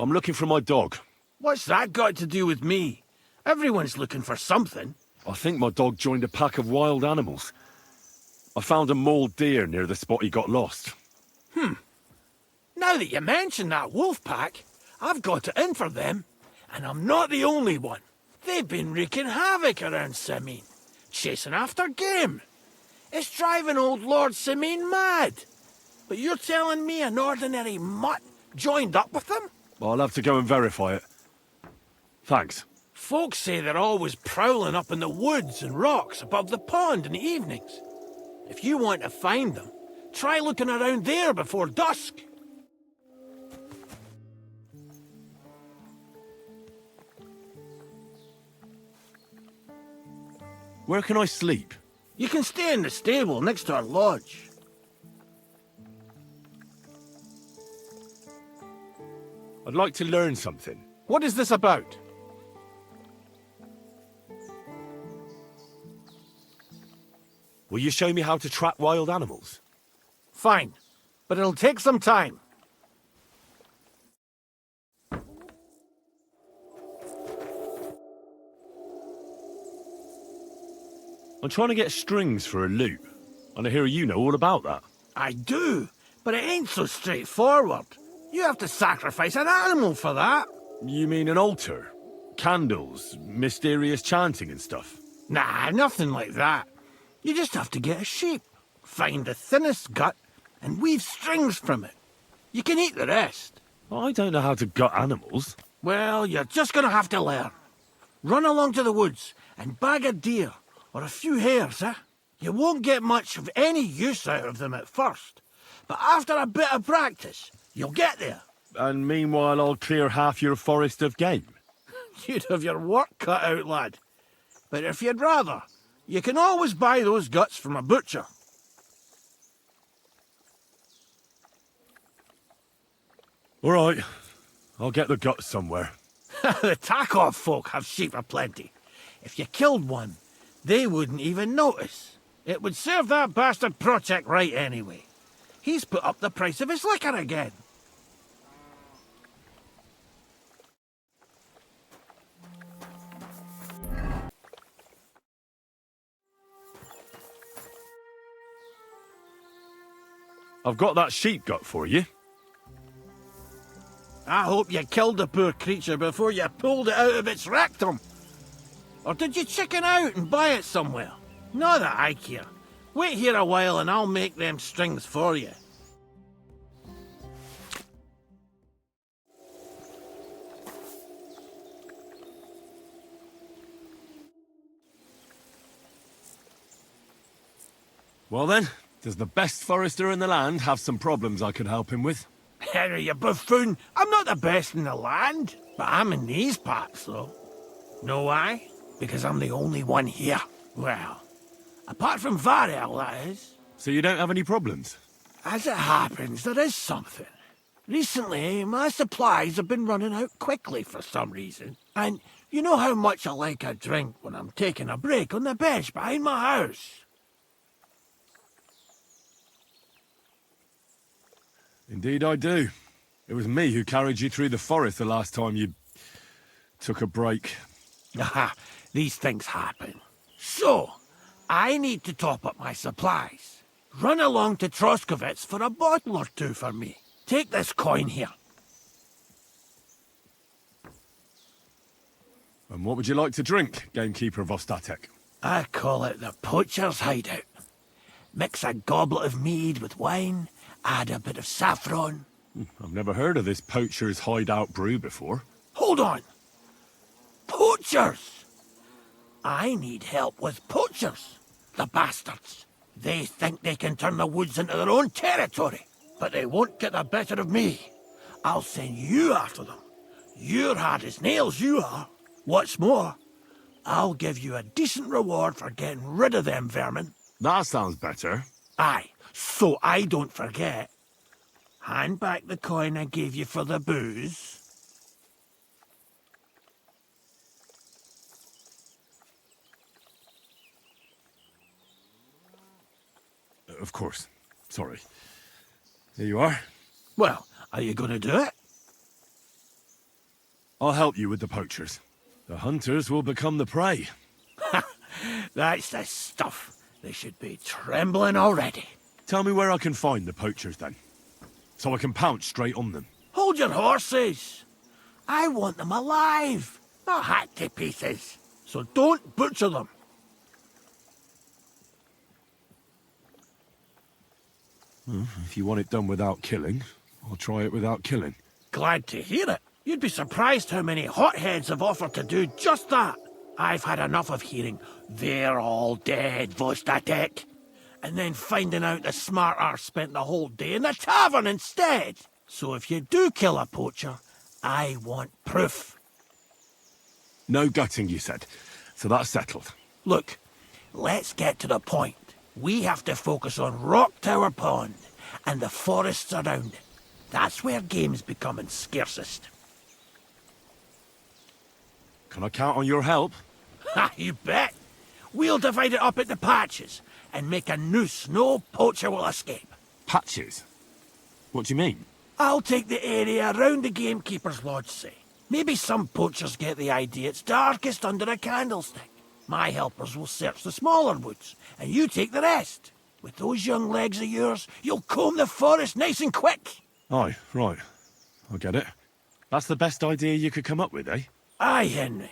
I'm looking for my dog. What's that got to do with me? Everyone's looking for something. I think my dog joined a pack of wild animals. I found a mauled deer near the spot he got lost. Now that you mention that wolf pack, I've got it in for them. And I'm not the only one. They've been wreaking havoc around Simene, chasing after game. It's driving old Lord Simene mad. But you're telling me an ordinary mutt joined up with them? I'll have to go and verify it. Thanks. Folks say they're always prowling up in the woods and rocks above the pond in the evenings. If you want to find them, try looking around there before dusk. Where can I sleep? You can stay in the stable next to our lodge. I'd like to learn something. What is this about? Will you show me how to track wild animals? Fine, but it'll take some time. I'm trying to get strings for a loop, and I hear you know all about that. I do, but it ain't so straightforward. You have to sacrifice an animal for that. You mean an altar? Candles, mysterious chanting and stuff? Nah, nothing like that. You just have to get a sheep, find the thinnest gut, and weave strings from it. You can eat the rest. I don't know how to gut animals. Well, you're just gonna have to learn. Run along to the woods and bag a deer, or a few hares, eh? You won't get much of any use out of them at first, but after a bit of practice, you'll get there. And meanwhile, I'll clear half your forest of game. You'd have your work cut out, lad. But if you'd rather, you can always buy those guts from a butcher. All right, I'll get the guts somewhere. The Takeoff folk have sheep aplenty. If you killed one, they wouldn't even notice. It would serve that bastard Project right anyway. He's put up the price of his liquor again. I've got that sheep gut for you. I hope you killed the poor creature before you pulled it out of its rectum. Or did you chicken out and buy it somewhere? Not that I care. Wait here a while and I'll make them strings for you. Well then, does the best forester in the land have some problems I could help him with? Henry, you buffoon. I'm not the best in the land, but I'm in these parts, though. Know why? Because I'm the only one here. Well, apart from Varel, that is. So you don't have any problems? As it happens, there is something. Recently, my supplies have been running out quickly for some reason. And you know how much I like a drink when I'm taking a break on the bench behind my house. Indeed I do. It was me who carried you through the forest the last time you took a break. Aha, these things happen. So, I need to top up my supplies. Run along to Troskovitz for a bottle or two for me. Take this coin here. And what would you like to drink, gamekeeper of Ostatek? I call it the poacher's hideout. Mix a goblet of mead with wine, add a bit of saffron. I've never heard of this poacher's hideout brew before. Hold on! Poachers! I need help with poachers. The bastards. They think they can turn the woods into their own territory, but they won't get the better of me. I'll send you after them. You're hard as nails, you are. What's more, I'll give you a decent reward for getting rid of them vermin. That sounds better. Aye, so I don't forget. Hand back the coin I gave you for the booze. Of course. Sorry. Here you are. Well, are you going to do it? I'll help you with the poachers. The hunters will become the prey. That's the stuff. They should be trembling already. Tell me where I can find the poachers, then. So I can pounce straight on them. Hold your horses. I want them alive, not hacked to pieces. So don't butcher them. Well, if you want it done without killing, I'll try it without killing. Glad to hear it. You'd be surprised how many hotheads have offered to do just that. I've had enough of hearing, "They're all dead, Vostatek," and then finding out the smart arse spent the whole day in the tavern instead. So if you do kill a poacher, I want proof. No gutting, you said. So that's settled. Look, let's get to the point. We have to focus on Rock Tower Pond and the forests around it. That's where game's becoming scarcest. Can I count on your help? Ha, you bet. We'll divide it up into patches and make a noose no poacher will escape. Patches? What do you mean? I'll take the area around the gamekeeper's lodge, say. Maybe some poachers get the idea it's darkest under a candlestick. My helpers will search the smaller woods, and you take the rest. With those young legs of yours, you'll comb the forest nice and quick. Aye, right. I get it. That's the best idea you could come up with, eh? Aye, Henry.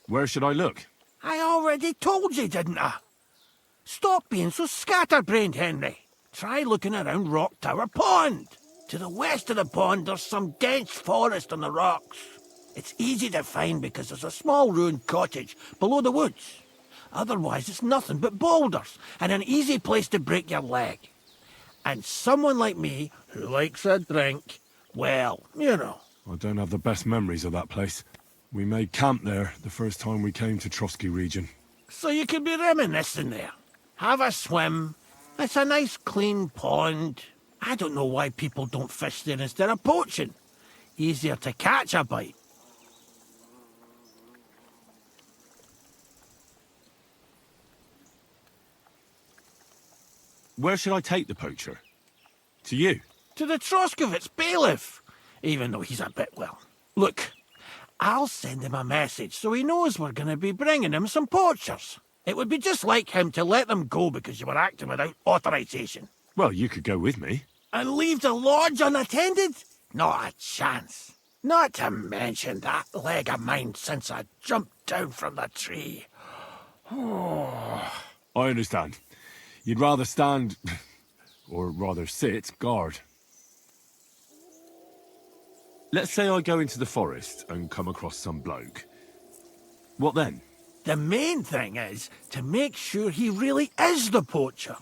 Where should I look? I already told you, didn't I? Stop being so scatterbrained, Henry. Try looking around Rock Tower Pond. To the west of the pond, there's some dense forest on the rocks. It's easy to find because there's a small ruined cottage below the woods. Otherwise, it's nothing but boulders and an easy place to break your leg. And someone like me, who likes a drink, well, you know. I don't have the best memories of that place. We made camp there the first time we came to Trotsky region. So you could be reminiscing there. Have a swim. It's a nice clean pond. I don't know why people don't fish there instead of poaching. Easier to catch a bite. Where should I take the poacher? To you? To the Troskovitz bailiff. Even though he's a bit, well... Look, I'll send him a message so he knows we're going to be bringing him some poachers. It would be just like him to let them go because you were acting without authorization. Well, you could go with me. And leave the lodge unattended? Not a chance. Not to mention that leg of mine since I jumped down from the tree. I understand. You'd rather stand, or rather sit, guard. Let's say I go into the forest and come across some bloke. What then? The main thing is to make sure he really is the poacher.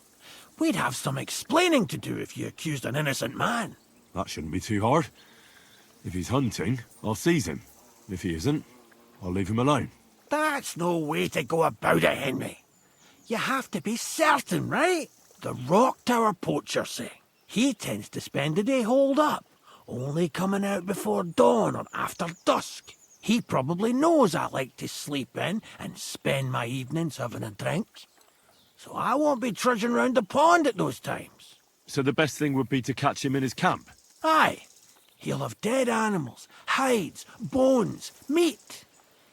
We'd have some explaining to do if you accused an innocent man. That shouldn't be too hard. If he's hunting, I'll seize him. If he isn't, I'll leave him alone. That's no way to go about it, Henry. You have to be certain, right? The Rock Tower poacher, say. He tends to spend the day holed up, only coming out before dawn or after dusk. He probably knows I like to sleep in and spend my evenings having a drink. So I won't be trudging round the pond at those times. So the best thing would be to catch him in his camp? Aye. He'll have dead animals, hides, bones, meat.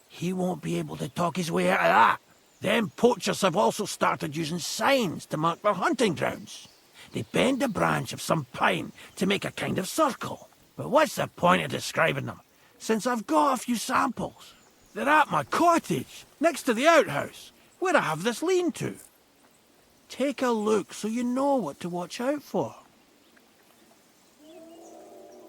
He won't be able to talk his way out of that. Them poachers have also started using signs to mark their hunting grounds. They bend a branch of some pine to make a kind of circle. But what's the point of describing them, since I've got a few samples? They're at my cottage, next to the outhouse, where I have this lean-to. Take a look so you know what to watch out for.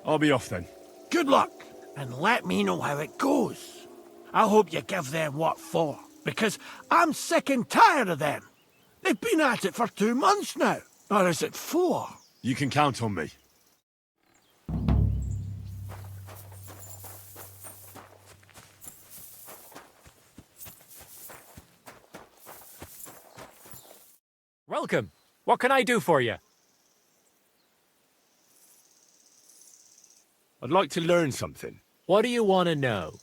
I'll be off then. Good luck, and let me know how it goes. I hope you give them what for, because I'm sick and tired of them. They've been at it for 2 months now. Or is it 4? You can count on me. Welcome. What can I do for you? I'd like to learn something. What do you want to know?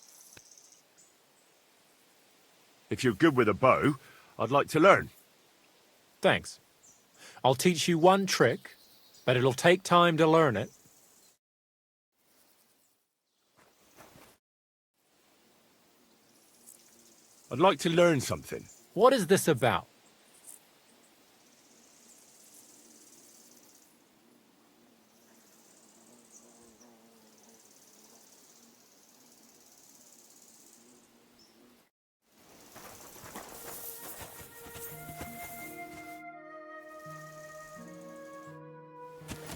If you're good with a bow, I'd like to learn. Thanks. I'll teach you one trick, but it'll take time to learn it. I'd like to learn something. What is this about?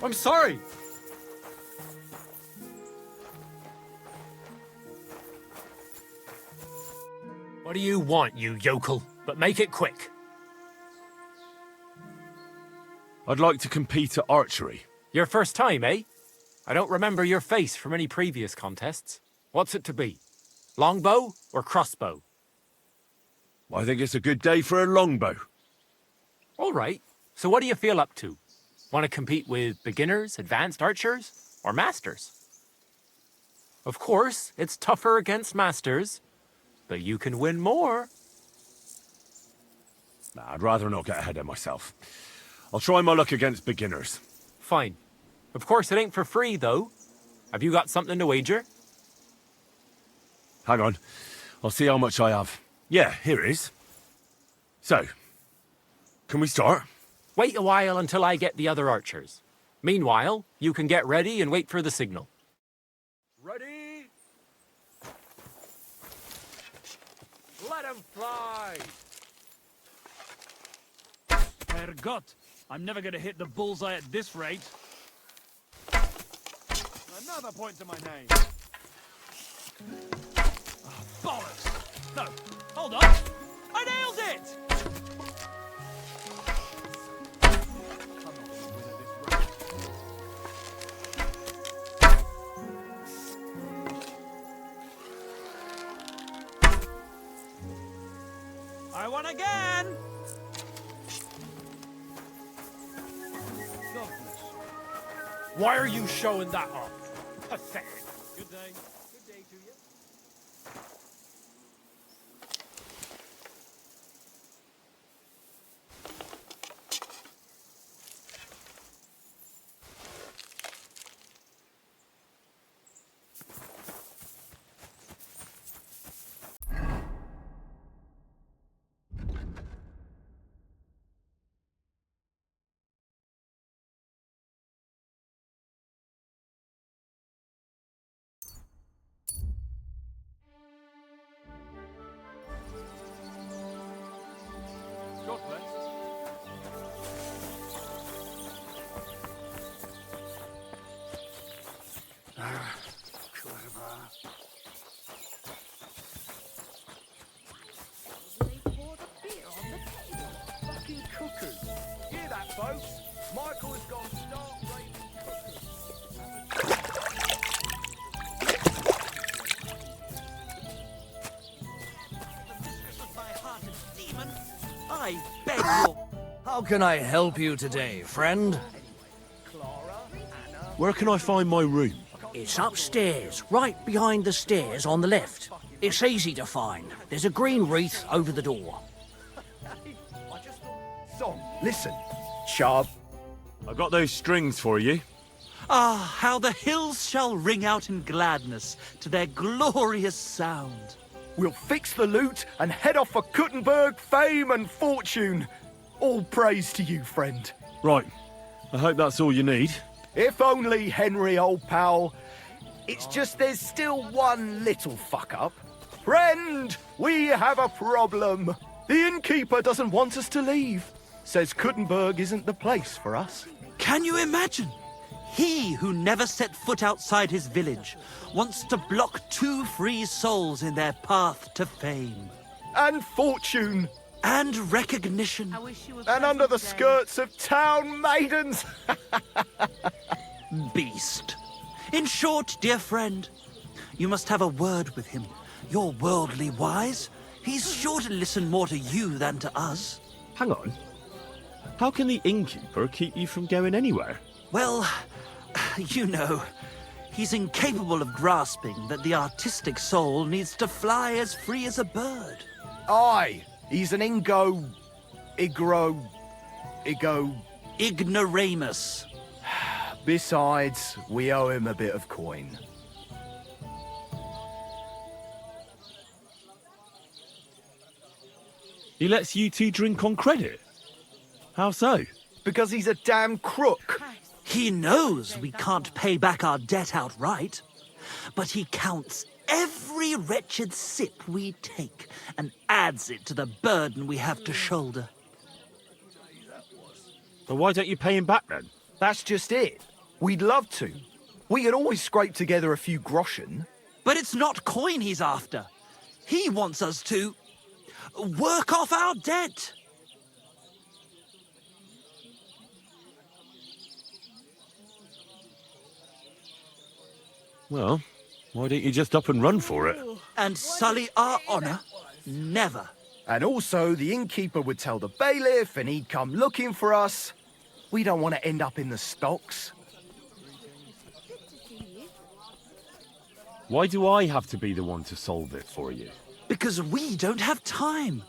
I'm sorry. What do you want, you yokel? But make it quick. I'd like to compete at archery. Your first time, eh? I don't remember your face from any previous contests. What's it to be? Longbow or crossbow? I think it's a good day for a longbow. All right. So what do you feel up to? Want to compete with beginners, advanced archers, or masters? Of course, it's tougher against masters, but you can win more. Nah, I'd rather not get ahead of myself. I'll try my luck against beginners. Fine. Of course, it ain't for free, though. Have you got something to wager? Hang on. I'll see how much I have. Yeah, here it is. So, can we start? Wait a while until I get the other archers. Meanwhile, you can get ready and wait for the signal. Ready? Let him fly! Herrgott, I'm never going to hit the bullseye at this rate. Another point to my name. Oh, bollocks! No, hold on! I nailed it! I won again! Why are you showing that off? Pathetic. Good day. Good day to you. Scotland. Fucking cuckoo. Hear that, folks? Michael has gone stark raving cuckoo. I beg you. How can I help you today, friend? Where can I find my room? It's upstairs, right behind the stairs on the left. It's easy to find. There's a green wreath over the door. Son, listen. Sharp. I got those strings for you. Ah, how the hills shall ring out in gladness to their glorious sound. We'll fix the loot and head off for Kuttenberg, fame and fortune. All praise to you, friend. Right. I hope that's all you need. If only, Henry, old pal. It's just there's still one little fuck-up. Friend, we have a problem. The innkeeper doesn't want us to leave. Says Kuttenberg isn't the place for us. Can you imagine? He who never set foot outside his village wants to block 2 free souls in their path to fame. And fortune. And recognition. And under the skirts of town maidens. Beast. In short, dear friend, you must have a word with him. You're worldly wise. He's sure to listen more to you than to us. Hang on. How can the innkeeper keep you from going anywhere? Well, you know, he's incapable of grasping that the artistic soul needs to fly as free as a bird. Aye, he's an Ignoramus. Besides, we owe him a bit of coin. He lets you two drink on credit? How so? Because he's a damn crook. He knows we can't pay back our debt outright, but he counts every wretched sip we take and adds it to the burden we have to shoulder. But why don't you pay him back then? That's just it. We'd love to. We could always scrape together a few groschen. But it's not coin he's after. He wants us to work off our debt. Well, why don't you just up and run for it? And sully our honour? Never. And also, the innkeeper would tell the bailiff and he'd come looking for us. We don't want to end up in the stocks. Why do I have to be the one to solve it for you? Because we don't have time.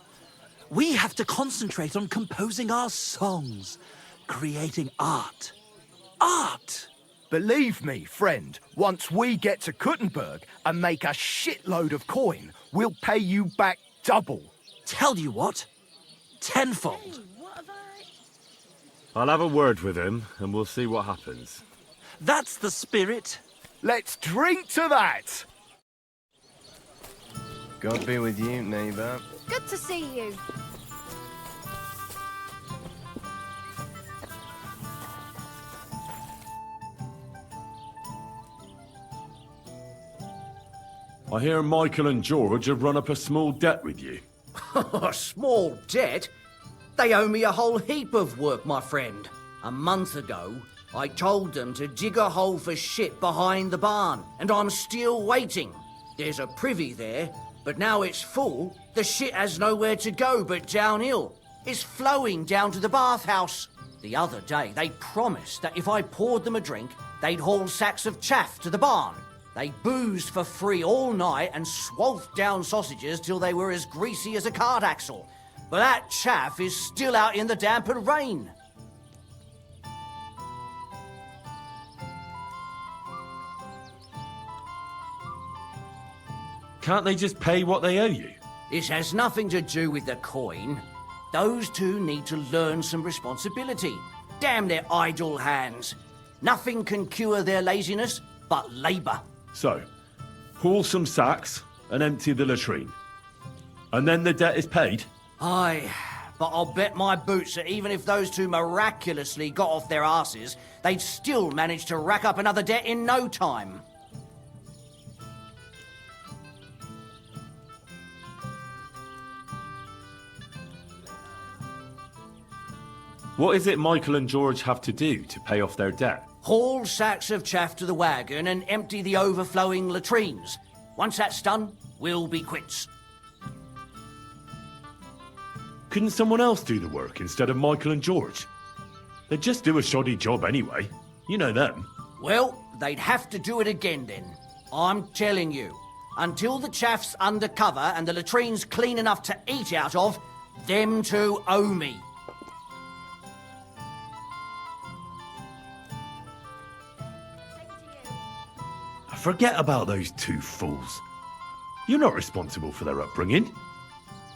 We have to concentrate on composing our songs, creating art. Art! Believe me, friend, once we get to Kuttenberg and make a shitload of coin, we'll pay you back double. Tell you what, tenfold. I'll have a word with him, and we'll see what happens. That's the spirit. Let's drink to that! God be with you, neighbour. Good to see you. I hear Michael and George have run up a small debt with you. A small debt? They owe me a whole heap of work, my friend. A month ago, I told them to dig a hole for shit behind the barn, and I'm still waiting. There's a privy there, but now it's full. The shit has nowhere to go but downhill. It's flowing down to the bathhouse. The other day, they promised that if I poured them a drink, they'd haul sacks of chaff to the barn. They boozed for free all night and swathed down sausages till they were as greasy as a cart axle. But that chaff is still out in the damp and rain. Can't they just pay what they owe you? This has nothing to do with the coin. Those two need to learn some responsibility. Damn their idle hands. Nothing can cure their laziness but labour. So, haul some sacks and empty the latrine. And then the debt is paid? Aye, but I'll bet my boots that even if those two miraculously got off their arses, they'd still manage to rack up another debt in no time. What is it Michael and George have to do to pay off their debt? Haul sacks of chaff to the wagon and empty the overflowing latrines. Once that's done, we'll be quits. Couldn't someone else do the work instead of Michael and George? They'd just do a shoddy job anyway. You know them. Well, they'd have to do it again then. I'm telling you. Until the chaff's under cover and the latrine's clean enough to eat out of, them two owe me. Forget about those two fools. You're not responsible for their upbringing.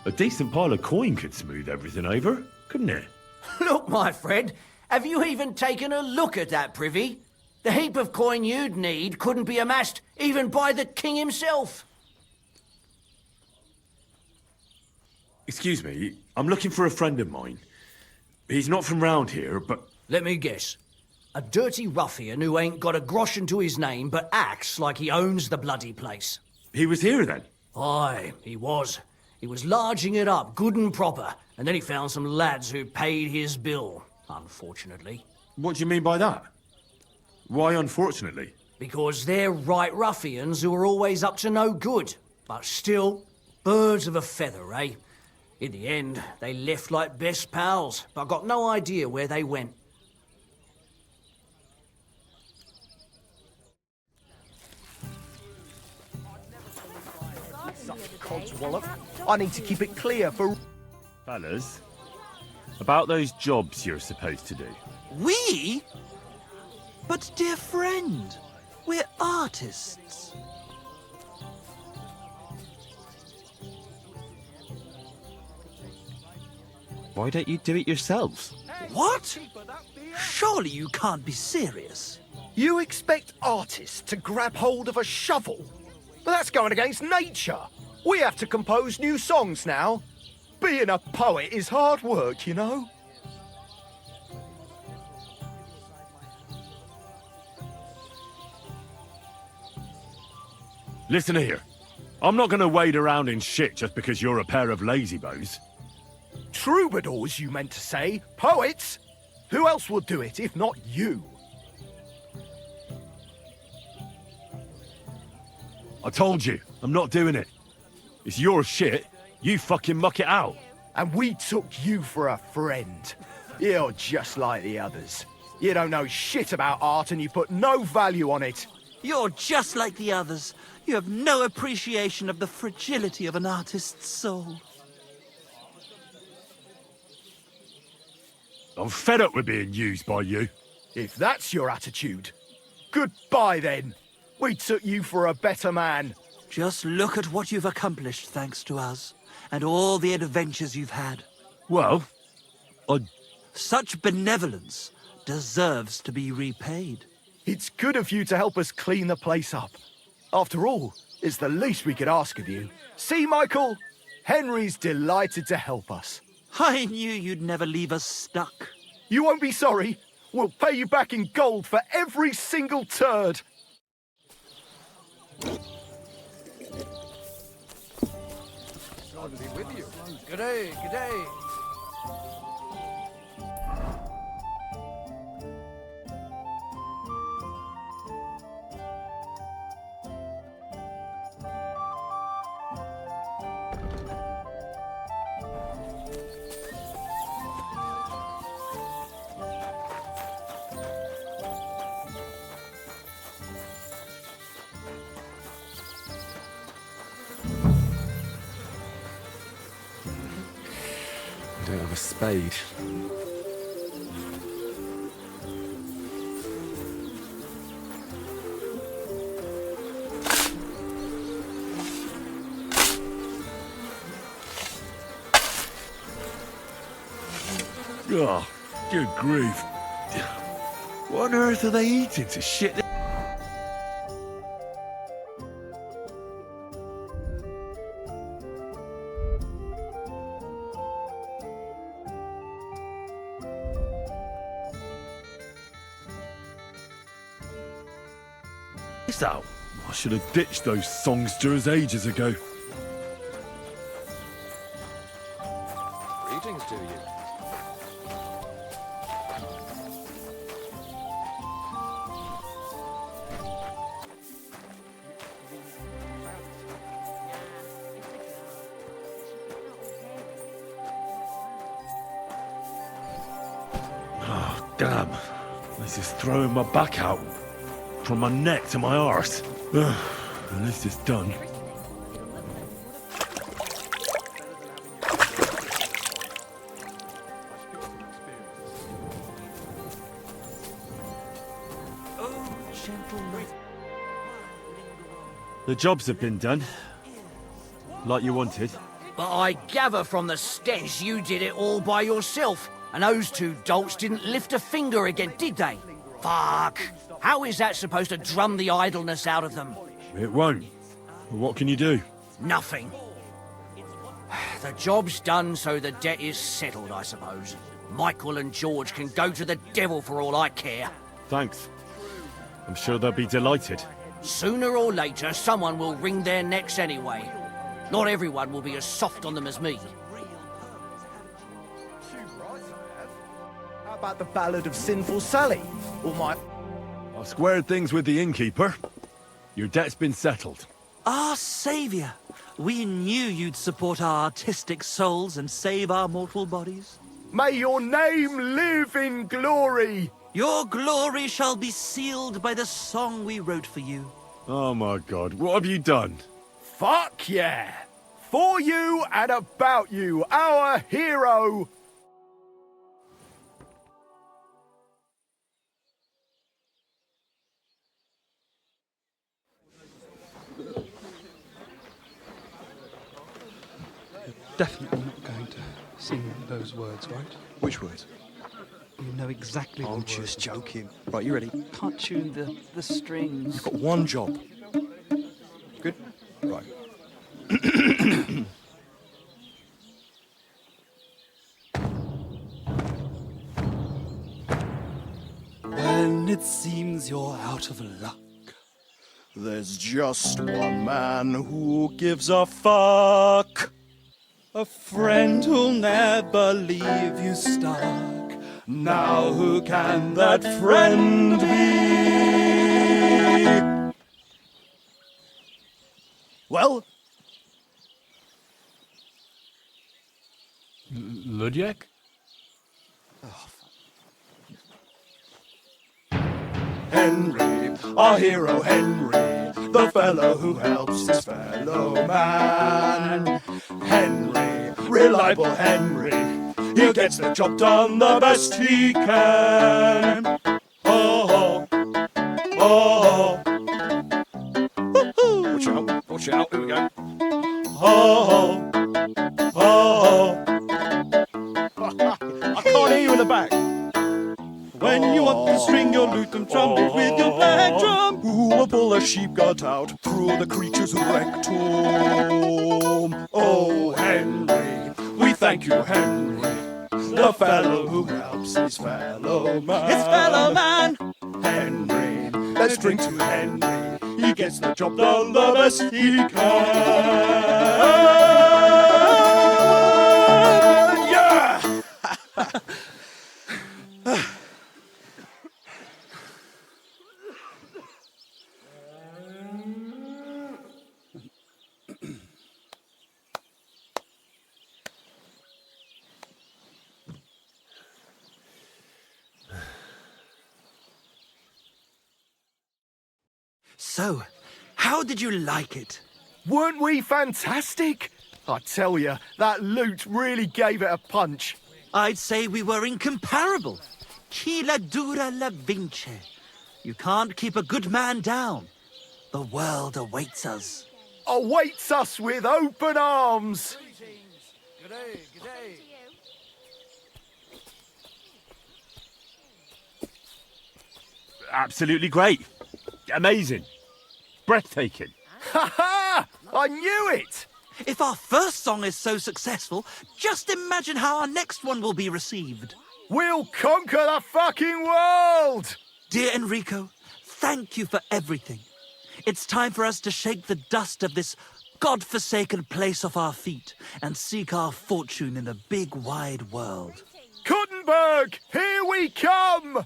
A decent pile of coin could smooth everything over, couldn't it? Look, my friend, have you even taken a look at that privy? The heap of coin you'd need couldn't be amassed even by the king himself. Excuse me, I'm looking for a friend of mine. He's not from round here, but... Let me guess. A dirty ruffian who ain't got a groschen to his name but acts like he owns the bloody place. He was here then? Aye, he was. He was larging it up good and proper, and then he found some lads who paid his bill, unfortunately. What do you mean by that? Why unfortunately? Because they're right ruffians who are always up to no good. But still, birds of a feather, eh? In the end, they left like best pals, but got no idea where they went. Codswallop. I need to keep it clear for... Fellas, about those jobs you're supposed to do. We? But dear friend, we're artists. Why don't you do it yourselves? What? Surely you can't be serious. You expect artists to grab hold of a shovel? But that's going against nature. We have to compose new songs now. Being a poet is hard work, you know. Listen here. I'm not going to wade around in shit just because you're a pair of lazybones. Troubadours, you meant to say. Poets? Who else would do it if not you? I told you, I'm not doing it. It's your shit. You fucking muck it out. And we took you for a friend. You're just like the others. You don't know shit about art and you put no value on it. You're just like the others. You have no appreciation of the fragility of an artist's soul. I'm fed up with being used by you. If that's your attitude, goodbye then. We took you for a better man. Just look at what you've accomplished thanks to us, and all the adventures you've had. Well, Such benevolence deserves to be repaid. It's good of you to help us clean the place up. After all, it's the least we could ask of you. See, Michael? Henry's delighted to help us. I knew you'd never leave us stuck. You won't be sorry. We'll pay you back in gold for every single turd. Good day, good day. I don't have a spade. Oh, good grief. What on earth are they eating to shit? Out. I should have ditched those songsters ages ago. Greetings to you. Oh, damn. This is throwing my back out. From my neck to my arse. At least it's done. The jobs have been done. Like you wanted. But I gather from the stench you did it all by yourself. And those two dolts didn't lift a finger again, did they? Fuck. How is that supposed to drum the idleness out of them? It won't. Well, what can you do? Nothing. The job's done, so the debt is settled, I suppose. Michael and George can go to the devil for all I care. Thanks. I'm sure they'll be delighted. Sooner or later, someone will wring their necks anyway. Not everyone will be as soft on them as me. How about the Ballad of Sinful Sally? Or my... I squared things with the innkeeper. Your debt's been settled. Our saviour! We knew you'd support our artistic souls and save our mortal bodies. May your name live in glory! Your glory shall be sealed by the song we wrote for you. Oh my god, what have you done? Fuck yeah! For you and about you, our hero! Definitely not going to sing those words, right? Which words? You know exactly I'm what just words. joking. Right, you ready? Can't tune the strings. You've got one job. Good? Right. When it seems you're out of luck, there's just one man who gives a fuck. A friend who'll never leave you stuck. Now who can that friend be? Well, Ludiek? Henry, our hero Henry, the fellow who helps his fellow man. Henry, reliable Henry, he gets the job done the best he can. Oh, oh, oh. Watch out, here we go. Oh, oh, I can't hear you in the back. When you want to string your lute and trumpet with your black drum, who will pull the sheep gut out through the creature's rectum? Oh, Henry, we thank you, Henry, the fellow who helps his fellow man. His fellow man! Henry, let's drink to Henry, he gets the job done the best he can. Yeah! So, how did you like it? Weren't we fantastic? I tell you, that lute really gave it a punch. I'd say we were incomparable. Chi la dura la vince. You can't keep a good man down. The world awaits us. Awaits us with open arms. G'day, g'day. Absolutely great. Amazing. Breathtaking. Ha ha! I knew it! If our first song is so successful, just imagine how our next one will be received. We'll conquer the fucking world! Dear Enrico, thank you for everything. It's time for us to shake the dust of this God-forsaken place off our feet and seek our fortune in the big wide world. Kuttenberg, here we come!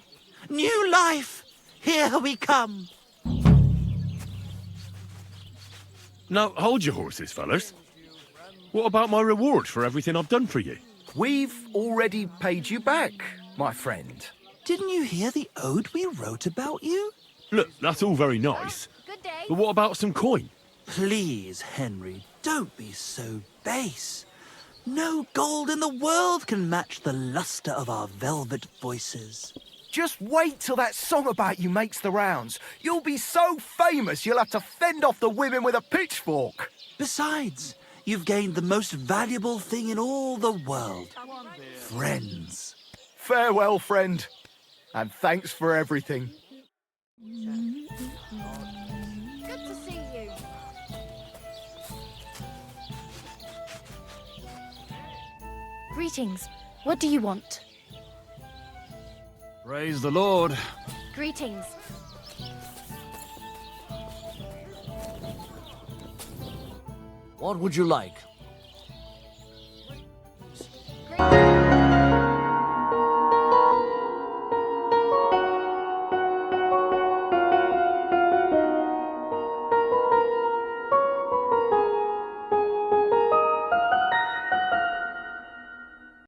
New life, here we come. Now, hold your horses, fellas. What about my reward for everything I've done for you? We've already paid you back, my friend. Didn't you hear the ode we wrote about you? Look, that's all very nice. Good day. But what about some coin? Please, Henry, don't be so base. No gold in the world can match the luster of our velvet voices. Just wait till that song about you makes the rounds. You'll be so famous you'll have to fend off the women with a pitchfork. Besides, you've gained the most valuable thing in all the world. Friends. Farewell, friend. And thanks for everything. Good to see you. Greetings. What do you want? Praise the Lord. Greetings. What would you like?